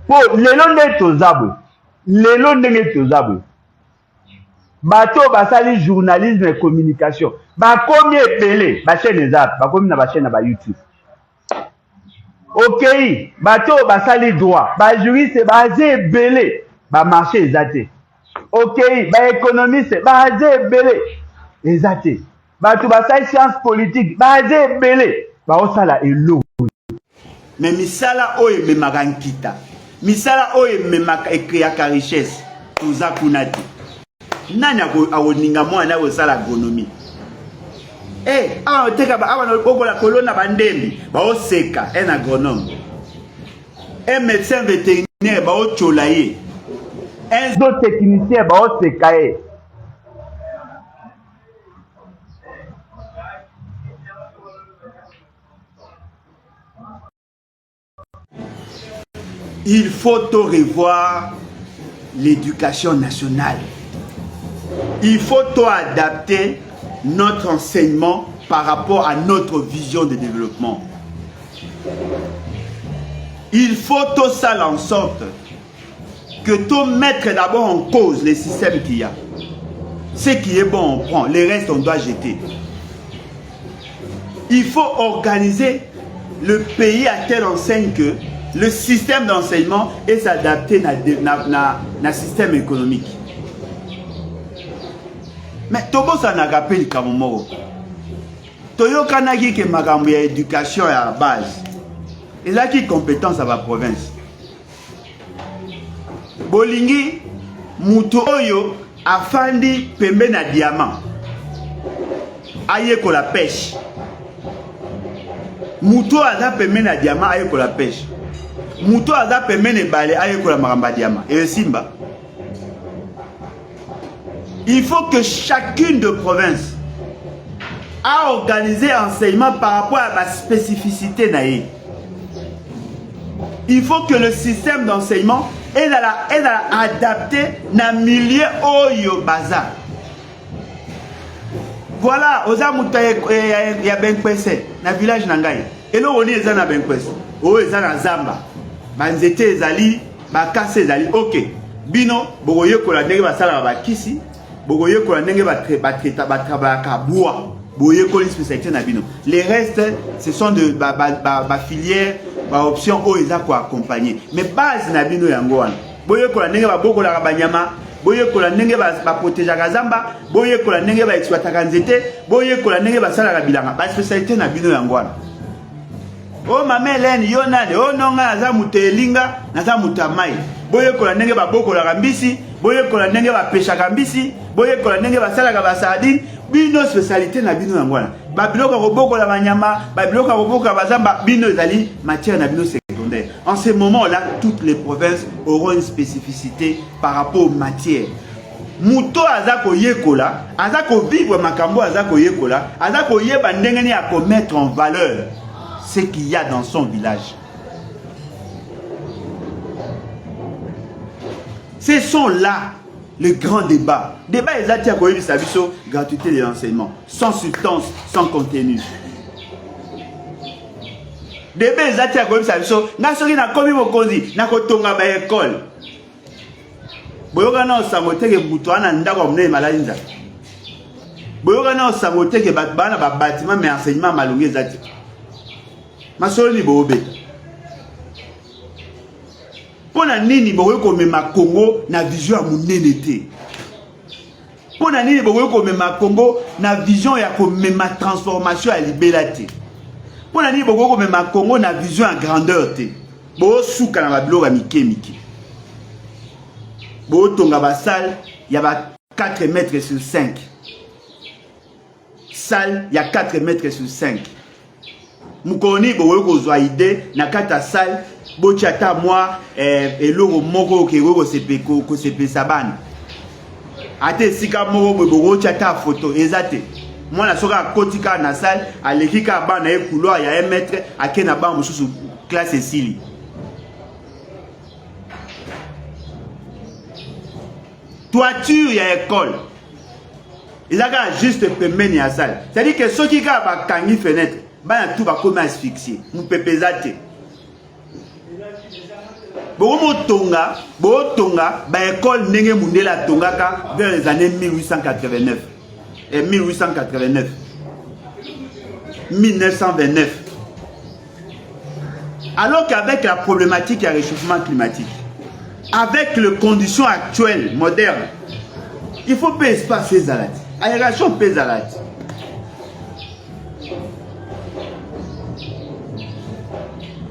Po lelo nde tozabo. Lelo ndenge tozabo. Bato basali journalisme et communication. Ba combien belé? Ba chaîne zap, ba combien na ba chaîne na ba YouTube. OK, bato basali droit, ba juriste basé belé, ba marché ezate. okei baéconomiste baza ebele eza te bato basali science politique baza ebele baosala eloko. Mais misala oyo ememaka nkita, misala oyo ememaka ekreaka richesse toza kuna te. Nani akoninga mwana akosala agronomie? Awa oteka awa okola kolona bandembi baoseka un agronome, un médecin vétérinaire baochola ye, un zootechnicien baoseka ye. Il faut revoir l'éducation nationale. Il faut adapter notre enseignement par rapport à notre vision de développement. Il faut tout ça en sorte que tout mettre d'abord en cause les systèmes qu'il y a. Ce qui est bon, on prend. Le reste, on doit jeter. Il faut organiser le pays à telle enseigne que le système d'enseignement est s'adapter à système économique. Mais Tobo ça n'a rappelé le Kamomoro. Toyo Kanagi qui magambo ya éducation à la base. Et là qui compétence à la province. Bolingi mutu oyo afandi pembe na diamant. Aye ko la pêche. Mutu aza pembe na diamant aye ko la pêche. Mutu aza pembe na balé aye ko la maramba diamant. Et Simba. Il faut que chacune de provinces a organisé l'enseignement par rapport à la spécificité naïe. Il faut que le système d'enseignement est adapté dans le milieu oyo baza. Voilà, aux amuta y a ben kwese na village nangai. Et là on est dans ben kwese. Oh ils na zamba. Banzete ezali, bakase ezali. OK. Bino bogoye ko la ndenge basala ba kisi. Bogoye ko la ndenge ba travailler bois. Bogoye ko spécialité na bino. Les restes ce sont de filières ba option o eza ko accompagner. Mais base na bino yango wana. Bogoye ko la ndenge ba bokola banyama. Boye kola ndenge ba protéger kazamba, boye kola ndenge ba exploiter kanzete, boye kola ndenge ba sala bilanga, ba spécialité na bino yangwana. Oh mama Hélène yonane, oh nonga naza mutelinga, naza mutamai. Boye kola ndenge ba bokola kambisi, boye kola ndenge ba pesha kambisi, boye kola ndenge ba sala ka ba sardine, bino spécialité na bino yangwana. Ba biloko ko bokola banyama, ba biloko ko bokola bazamba, bino ezali matière na bino. En ce moment-là, toutes les provinces auront une spécificité par rapport aux matières. Muto azako yekola, azako vivre makambo azako yekola, azako yeba ndengeni à mettre en valeur ce qu'il y a dans son village. Ce sont là les grands débats. Débat exact à koyebi sabiso gratuité de l'enseignement, sans substance, sans contenu. Debe ezati ya koyebisa biso nga soki nakomi mokonzi nakotonga ba école. Boyoka na osango teke butu wana ndako monene malali nzala. Boyoka na osango teke bana ba bâtiment mais enseignement malungi ezati. Masolo ni boobeta. Pona nini boyoka komema Congo na vision ya monene te. Pona nini boyoka komema Congo na vision ya komema transformation ya libela te. Pour la nuit, beaucoup comme ma Congo na vision en grandeur te. Bo souka na bablo mike. Bo tonga ba salle, il y a 4 mètres sur 5. Salle, il y a 4 mètres sur 5. Mukoni bo ko zwa idée na kata salle, bo chata moi eloko moko ke ko sepeko ko sepesabana. Ate sika moko bo chata photo ezate. Moi la soka kotika na salle alekika bana e couloir ya 1 mètre akena ba mususu classe esili. Toiture ya école. Il a juste pemeni ya salle. C'est-à-dire que ceux qui ga ba kangi fenêtre, ba tout ba comme asphyxier. Mu pepezate. Bo tonga ba école ndenge mundela tongaka vers les années 1889. Et 1889, 1929. Alors qu'avec la problématique du réchauffement climatique, avec les conditions actuelles, modernes, il faut pas espace les alades. Aération pèse alades.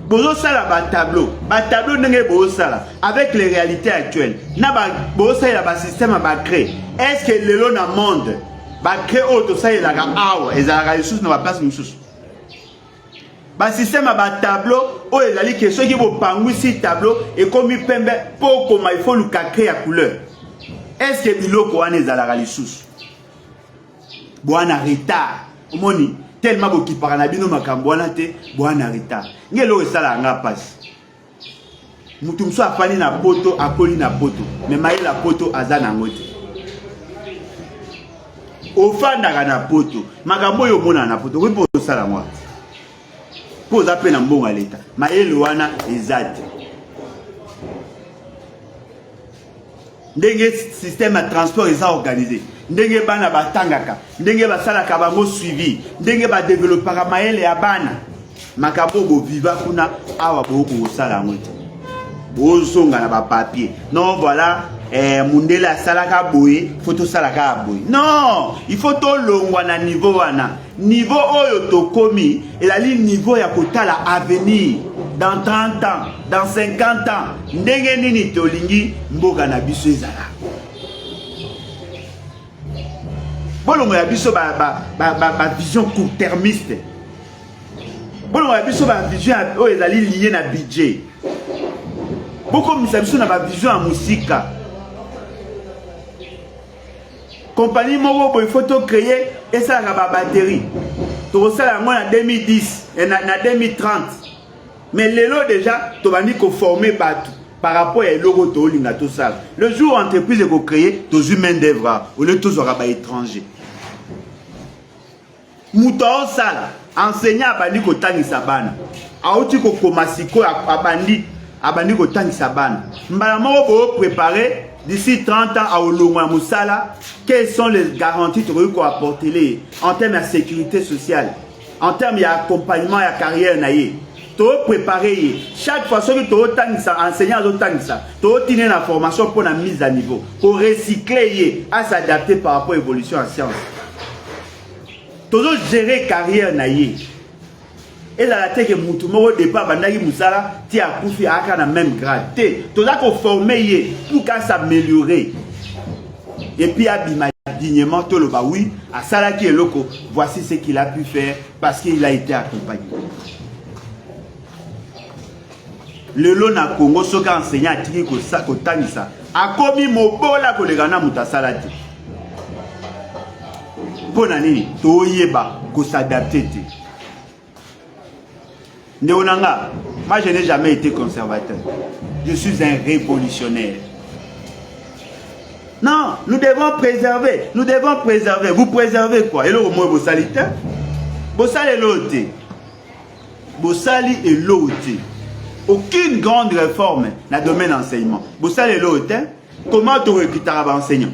Bozo sala ba tableau n'engé bozo sala avec les réalités actuelles. Na ba bozo sala ba système ba créer. Est-ce que le long na monde ba créer auto ça il a awa et ça la ressource na ba place mususu. Ba système ba tableau o ezali que ceux qui vont pangwisi tableau et comme pembe pour comme il faut le créer à couleur. Est-ce que biloko wana ezala la ressource? Boana retard. Omoni tellement boki parana bino makambo wana te boana retard. Ngelo esala nga passe. Mutu mso afani na poto akoli na poto mais maye la poto azana ngote. Ofanda na poto makambo yo mona na poto ko sala moi. Pour zapper na mbonga leta. Maye wana ezate. Ndenge système de transport est organisé. Ndenge bana batangaka, ndenge basalaka bango suivi, ndenge ba développer maele ya bana. Makabo bo viva kuna awa boko sala ngote. Bo songa na ba papier. Non voilà mundela salaka boye, photo salaka boye. Non, il faut to longwa na niveau wana. Niveau oyo to komi, et la ligne niveau ya kotala avenir. Dans 30 ans, dans 50 ans, ndenge nini tolingi mboka na biso ezala. Bolongo ya biso ba vision court-termiste. Bolongo ya biso ba vision o ezali lié na budget. Boko misa biso na ba vision ya musika. Compagnie moko boy photo créer et ça na ba batterie. To sala ngo na 2010 et na 2030. Mais l'élo déjà, tu vas dire qu'on former par rapport à l'euro de tout ça. Le jour où l'entreprise est créée, tous les humains d'œuvre, ou les tous aura étrangers. Mouton sala, enseignant à bandi ko tangi sabana. Aouti ko komasiko à bandi ko tangi sabana. Mbala moko préparer d'ici 30 ans à Olongwa Moussala, quelles sont les garanties que tu peux apporter en termes de sécurité sociale, en termes d'accompagnement et de carrière naïe. Tu préparer chaque fois que tu enseignant tu as la formation pour la mise à niveau, pour recycler, à s'adapter par rapport à l'évolution en sciences. Tu dois gérer carrière naïe. Et là, tu as que au départ, tu as poussé à la même grade. Tu dois former pour s'améliorer. Et puis, dignement, tu le oui, à Salaki et Loko, voici ce qu'il a pu faire parce qu'il a été accompagné. Le lona Congo soka enseignant atiki ko tanisa akomi mobola ko legana mutasalati pona nini to yeba ko s'adapter te Néonanga, moi je n'ai jamais été conservateur, je suis un révolutionnaire. Non, nous devons préserver, vous préservez quoi? Et là au moins vous salite et l'autre Bossali et l'autre. Aucune grande réforme dans le domaine de l'enseignement. Bossali et l'autre, comment tu récupéreras l'enseignant?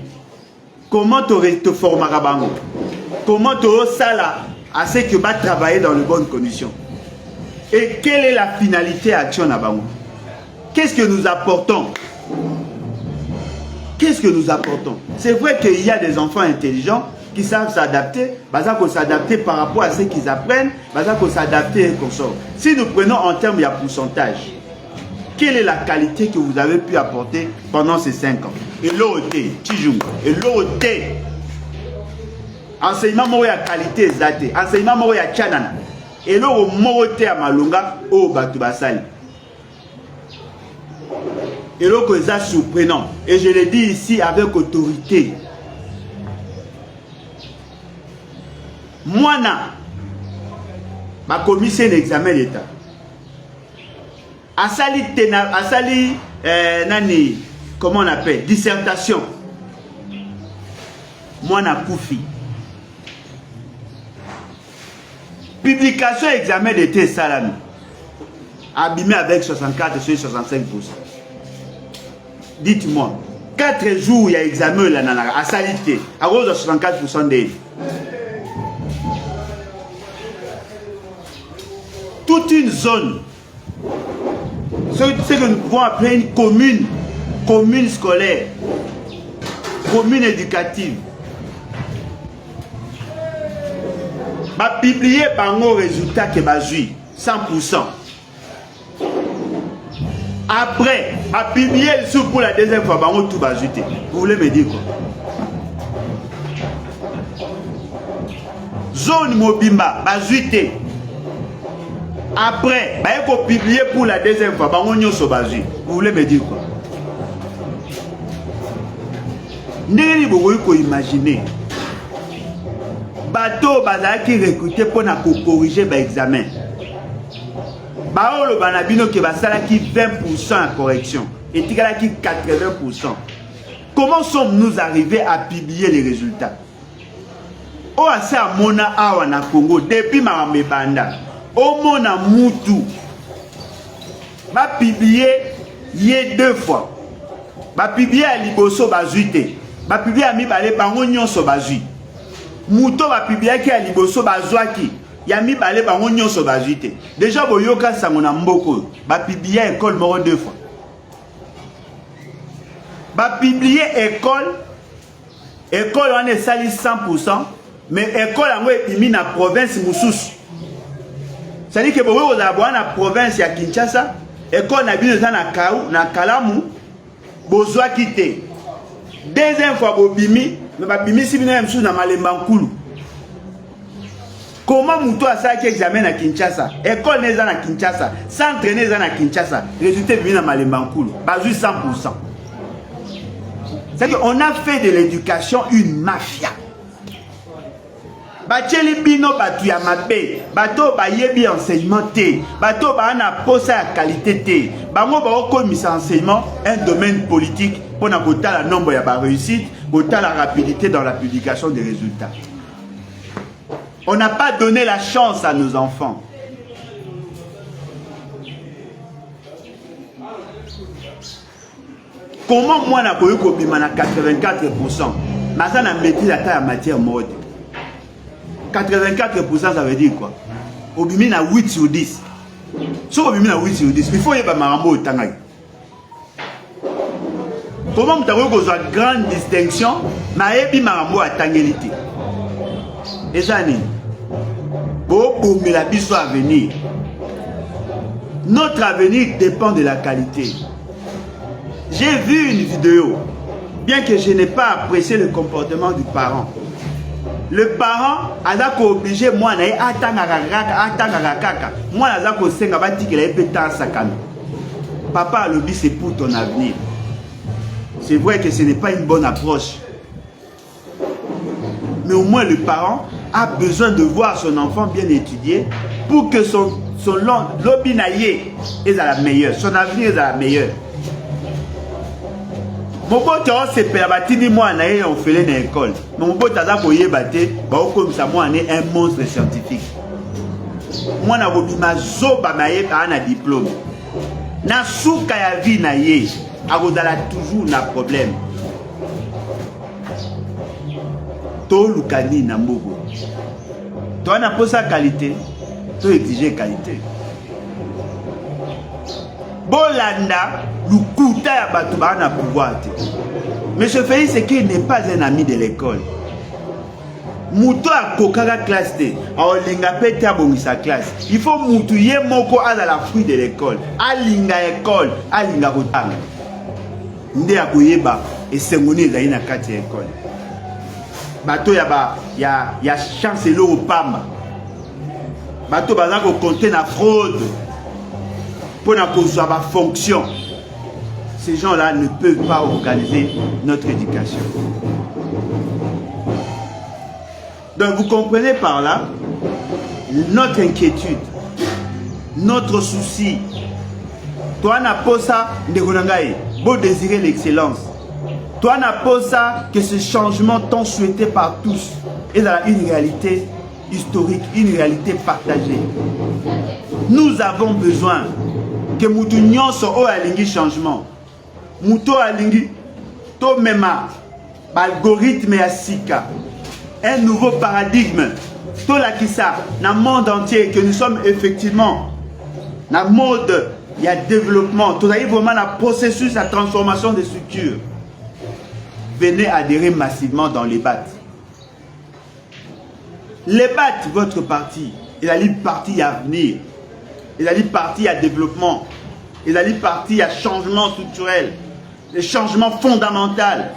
Comment tu te formeras? Comment tu sala à ce que va travailler dans de bonnes conditions? Et quelle est la finalité action à Bango? Qu'est-ce que nous apportons? Qu'est-ce que nous apportons? C'est vrai qu'il y a des enfants intelligents qui savent s'adapter, s'adapter par rapport à ce qu'ils apprennent, s'adapter et qu'on sort. Si nous prenons en termes de pourcentage, quelle est la qualité que vous avez pu apporter pendant ces 5 ans? Et l'OT, Tijou, et l'OT, enseignement mori à qualité zate, enseignement mori à Tchanana, et l'OT morote à Malunga, au Batubasali. Et l'autre est surprenant. Et je le dis ici avec autorité. Moi, ma commission d'examen d'État. Asali, comment on appelle? Dissertation. Moi, na Koufi. Publication examen d'État Salami. Abîmé avec 64 sur 65%. Dites-moi, 4 jours il y a examen là à salité, à cause de 64% des. Toute une zone, ce que nous pouvons appeler une commune scolaire, commune éducative. Va publier par nos résultats que bazui 100%. Après, va publier le sous pour la deuxième fois, bah on tout bazui. Vous voulez me dire quoi? Zone Mobimba, bazui. Après, bah il faut publier pour la deuxième fois, bah on y so bazui. Vous voulez me dire quoi? N'est-ce pas imaginer? Bateau bazar qui recruté pour corriger l'examen. Baolo banabino qui va sala qui 20% à correction et tigala qui 80%. Comment sommes-nous arrivés à publier les résultats? O asa mona awa na Congo depuis ma banda. O mona mutu. Ba publier yé 2 fois. Ba publier à liboso bazuite. Ba publier à mi balé bango nyonso bazui. Muto va publier qui a liboso bazwaki. Yami balé bango nyonso bazwite. Déjà boyoka sangona mboko. Ba publier école moro 2 fois. Ba publier école on est sali 100%, mais école en imi na province mususu. Ça dit que bowe ozabwa na province ya Kinshasa, école na bino za na Kaou, na Kalamu, bozwaki te. Deuxième fois bobimi, mais babimi si bino msusu na Malemba Nkulu. Comment Mouto a ça qui examine à Kinshasa? École n'est à Kinshasa, centre n'est à Kinshasa, résultat bien à Malemba Nkulu, bazui 100%. C'est qu'on a fait de l'éducation une mafia. Bacheli bino batu ya mabe, bato ba yebi enseignement te, bato ba na posa ya qualité te, bango ba okomisa enseignement un domaine politique pour na kota la nombre ya ba réussite, kota la rapidité dans la publication des résultats. On n'a pas donné la chance à nos enfants. Comment moi na koyo ko bima na 84%, mais ça na maîtrise la matière mode. 84% ça veut dire quoi? Obimi na 8 sur 10. Si obimi na 8 sur 10, il faut y avoir marambo tangay. Comment tu as une grande distinction, mais ebi marambo atangélité. Et ça ni. Beaucoup mais la biso avenir. Notre avenir dépend de la qualité. J'ai vu une vidéo, bien que je n'ai pas apprécié le comportement du parent. Le parent a obligé moi na atanga kaka. Moi na ko senga bati que la pétan sakana. Papa le dit c'est pour ton avenir. C'est vrai que ce n'est pas une bonne approche. Mais au moins le parent a besoin de voir son enfant bien étudié pour que son lobinaye est à la meilleure, son avenir est à la meilleure. Mon pote se perbatini moi na on fait l'école. Mon pote a koyé baté, ba comme ça moi né un monstre scientifique. Moi na bobima zoba maye pa na diplôme. Na souka ya vie na ye, akozala toujours na problème. To lukani na mbogo. To na posa qualité, to exiger qualité. Bolanda, lukuta ya batu ba na pouvoir. Mais ce fait c'est qu'il n'est pas un ami de l'école. Mouto a kokaka classe te, a linga pete a bongisa classe. Il faut moutou ye moko a la fruit de l'école. A linga école, a linga kotanga. Nde a koyeba et sengoni za ina kati école. Bato ya chancelo au pamba. Bato baza ko compter na fraude. Pour na kozwa ba fonction. Ces gens-là ne peuvent pas organiser notre éducation. Donc vous comprenez par là notre inquiétude, notre souci. Toi n'a pas ça de Ronangaï, beau désirer l'excellence. Toi n'a pas ça que ce changement tant souhaité par tous est dans une réalité historique, une réalité partagée. Nous avons besoin que nous nyonso o alingi changement. Muto alingi to mema algorithme ya sika. Un nouveau paradigme. Tout là qui ça, dans le monde entier, que nous sommes effectivement dans le mode, il y a développement. Tout là, vraiment le processus, la transformation des structures. venez adhérer massivement dans les BAT. Les BAT, votre parti, il a dit parti à venir, il a dit parti à développement, il a dit parti à changement structurel, un changement fondamental,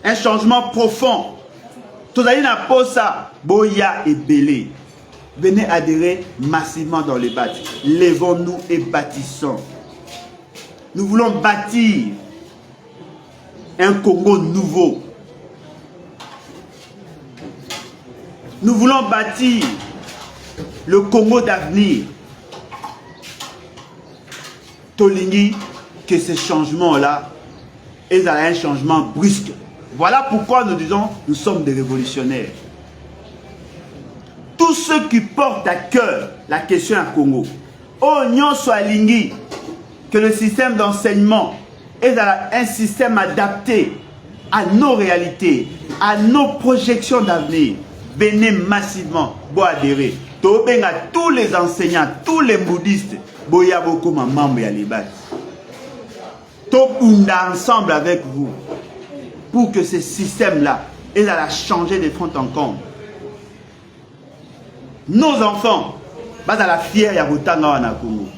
un changement profond. Tout ça, ça, Boya et Belé. Venez adhérer massivement dans les BAT. Lèvons-nous et bâtissons. Nous voulons bâtir un Congo nouveau. Nous voulons bâtir le Congo d'avenir. Tolingi, que ce changement-là est un changement brusque. Voilà pourquoi nous disons, nous sommes des révolutionnaires. Tous ceux qui portent à cœur la question à Congo, oh, nyon soit lingi, que le système d'enseignement est un système adapté à nos réalités, à nos projections d'avenir. Venez massivement pour adhérer. Tobenga tous les enseignants, tous les bouddhistes, boya beaucoup maman ya libat. Topunda ensemble avec vous pour que ce système-là ait à changer de fond en comble. Nos enfants, bas à la fière ya botanga wana Congo.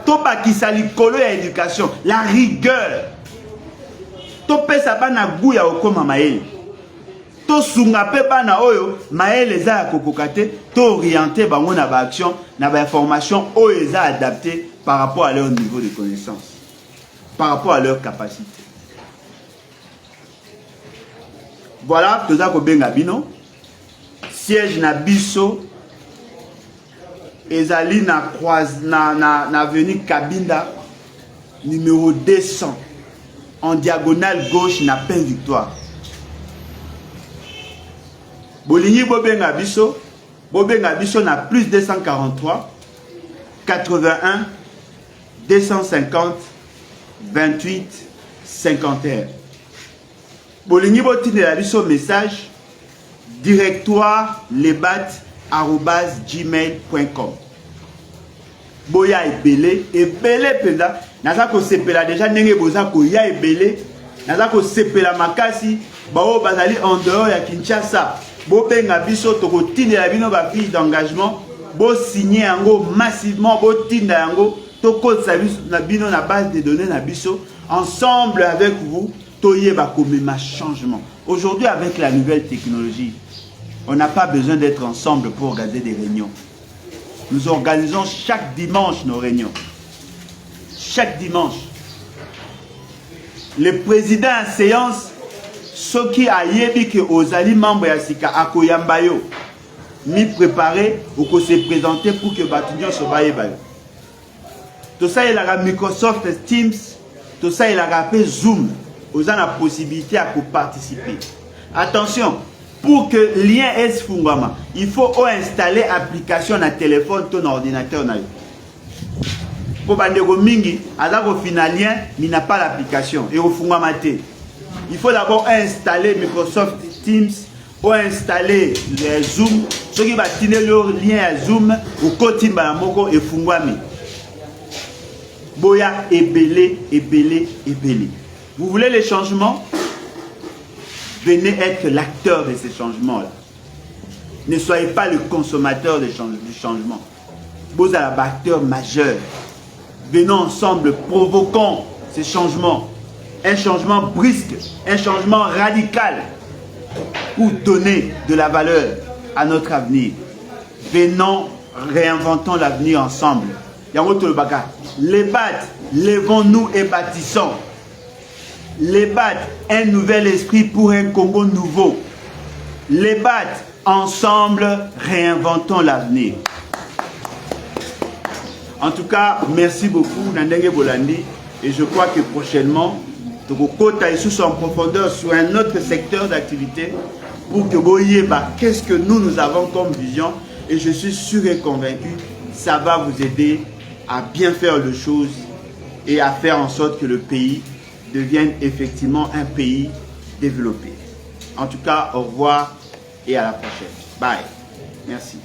Toba qui sali kolo ya éducation, la rigueur. Topé sa bana gouya okoma maele. To sunga pe bana oyo maele za ya kokokate, to orienter bango na ba action, na ba information oyo za adapté par rapport à leur niveau de connaissance, par rapport à leur capacité. Voilà, toza ko benga bino. Siège na biso ezali na avenue Kabinda numéro 200 en diagonale gauche na Pain Victoire. Bolingi bobenga biso na plus 243 81 250 28 51. Bolingi botindela biso message directoire lebat@gmail.com. Boya ebele penda naza ko sepela déjà ndenge boza ko ya ebele naza ko sepela makasi bao bazali en dehors ya Kinshasa. Bo benga biso to ko tindela bino ba fille d'engagement, bo signer yango massivement, bo tinda yango to ko service na bino na base de données na biso ensemble avec vous toyeba komema changement. Aujourd'hui avec la nouvelle technologie, on n'a pas besoin d'être ensemble pour organiser des réunions. Nous organisons chaque dimanche nos réunions. Chaque dimanche. Le président en séance, ceux qui a yebi que ozali membre ya sika akoyambayo, mi préparé ou que se présenter pour que Batunyo se baye bayo. Tout ça il a Microsoft Teams, tout ça il a Zoom. Vous avez la possibilité à participer. Attention. Pour que le lien est fungama, il faut installer l'application na téléphone ton ordinateur na. Pour bandego mingi, alors au final lien, il n'a pas l'application et au fungama té. Il faut d'abord installer Microsoft Teams ou installer Zoom. Ceux qui va tenir leur lien à Zoom ou côté moko et fungami. Boya ebele. Vous voulez les changements? Venez être l'acteur de ces changements-là. Ne soyez pas le consommateur du changement. Vous êtes un acteur majeur. Venons ensemble, provoquons ces changements. Un changement brusque, un changement radical pour donner de la valeur à notre avenir. Venons, réinventons l'avenir ensemble. Les BAT, lèvons-nous et bâtissons. Les BAT, un nouvel esprit pour un Congo nouveau. Les BAT, ensemble, réinventons l'avenir. En tout cas, merci beaucoup, Nandenge Bolandi. Et je crois que prochainement, Toko taille sous en profondeur sur un autre secteur d'activité pour que vous voyez qu'est-ce que nous avons comme vision. Et je suis sûr et convaincu, ça va vous aider à bien faire les choses et à faire en sorte que le pays devienne effectivement un pays développé. En tout cas, au revoir et à la prochaine. Bye. Merci.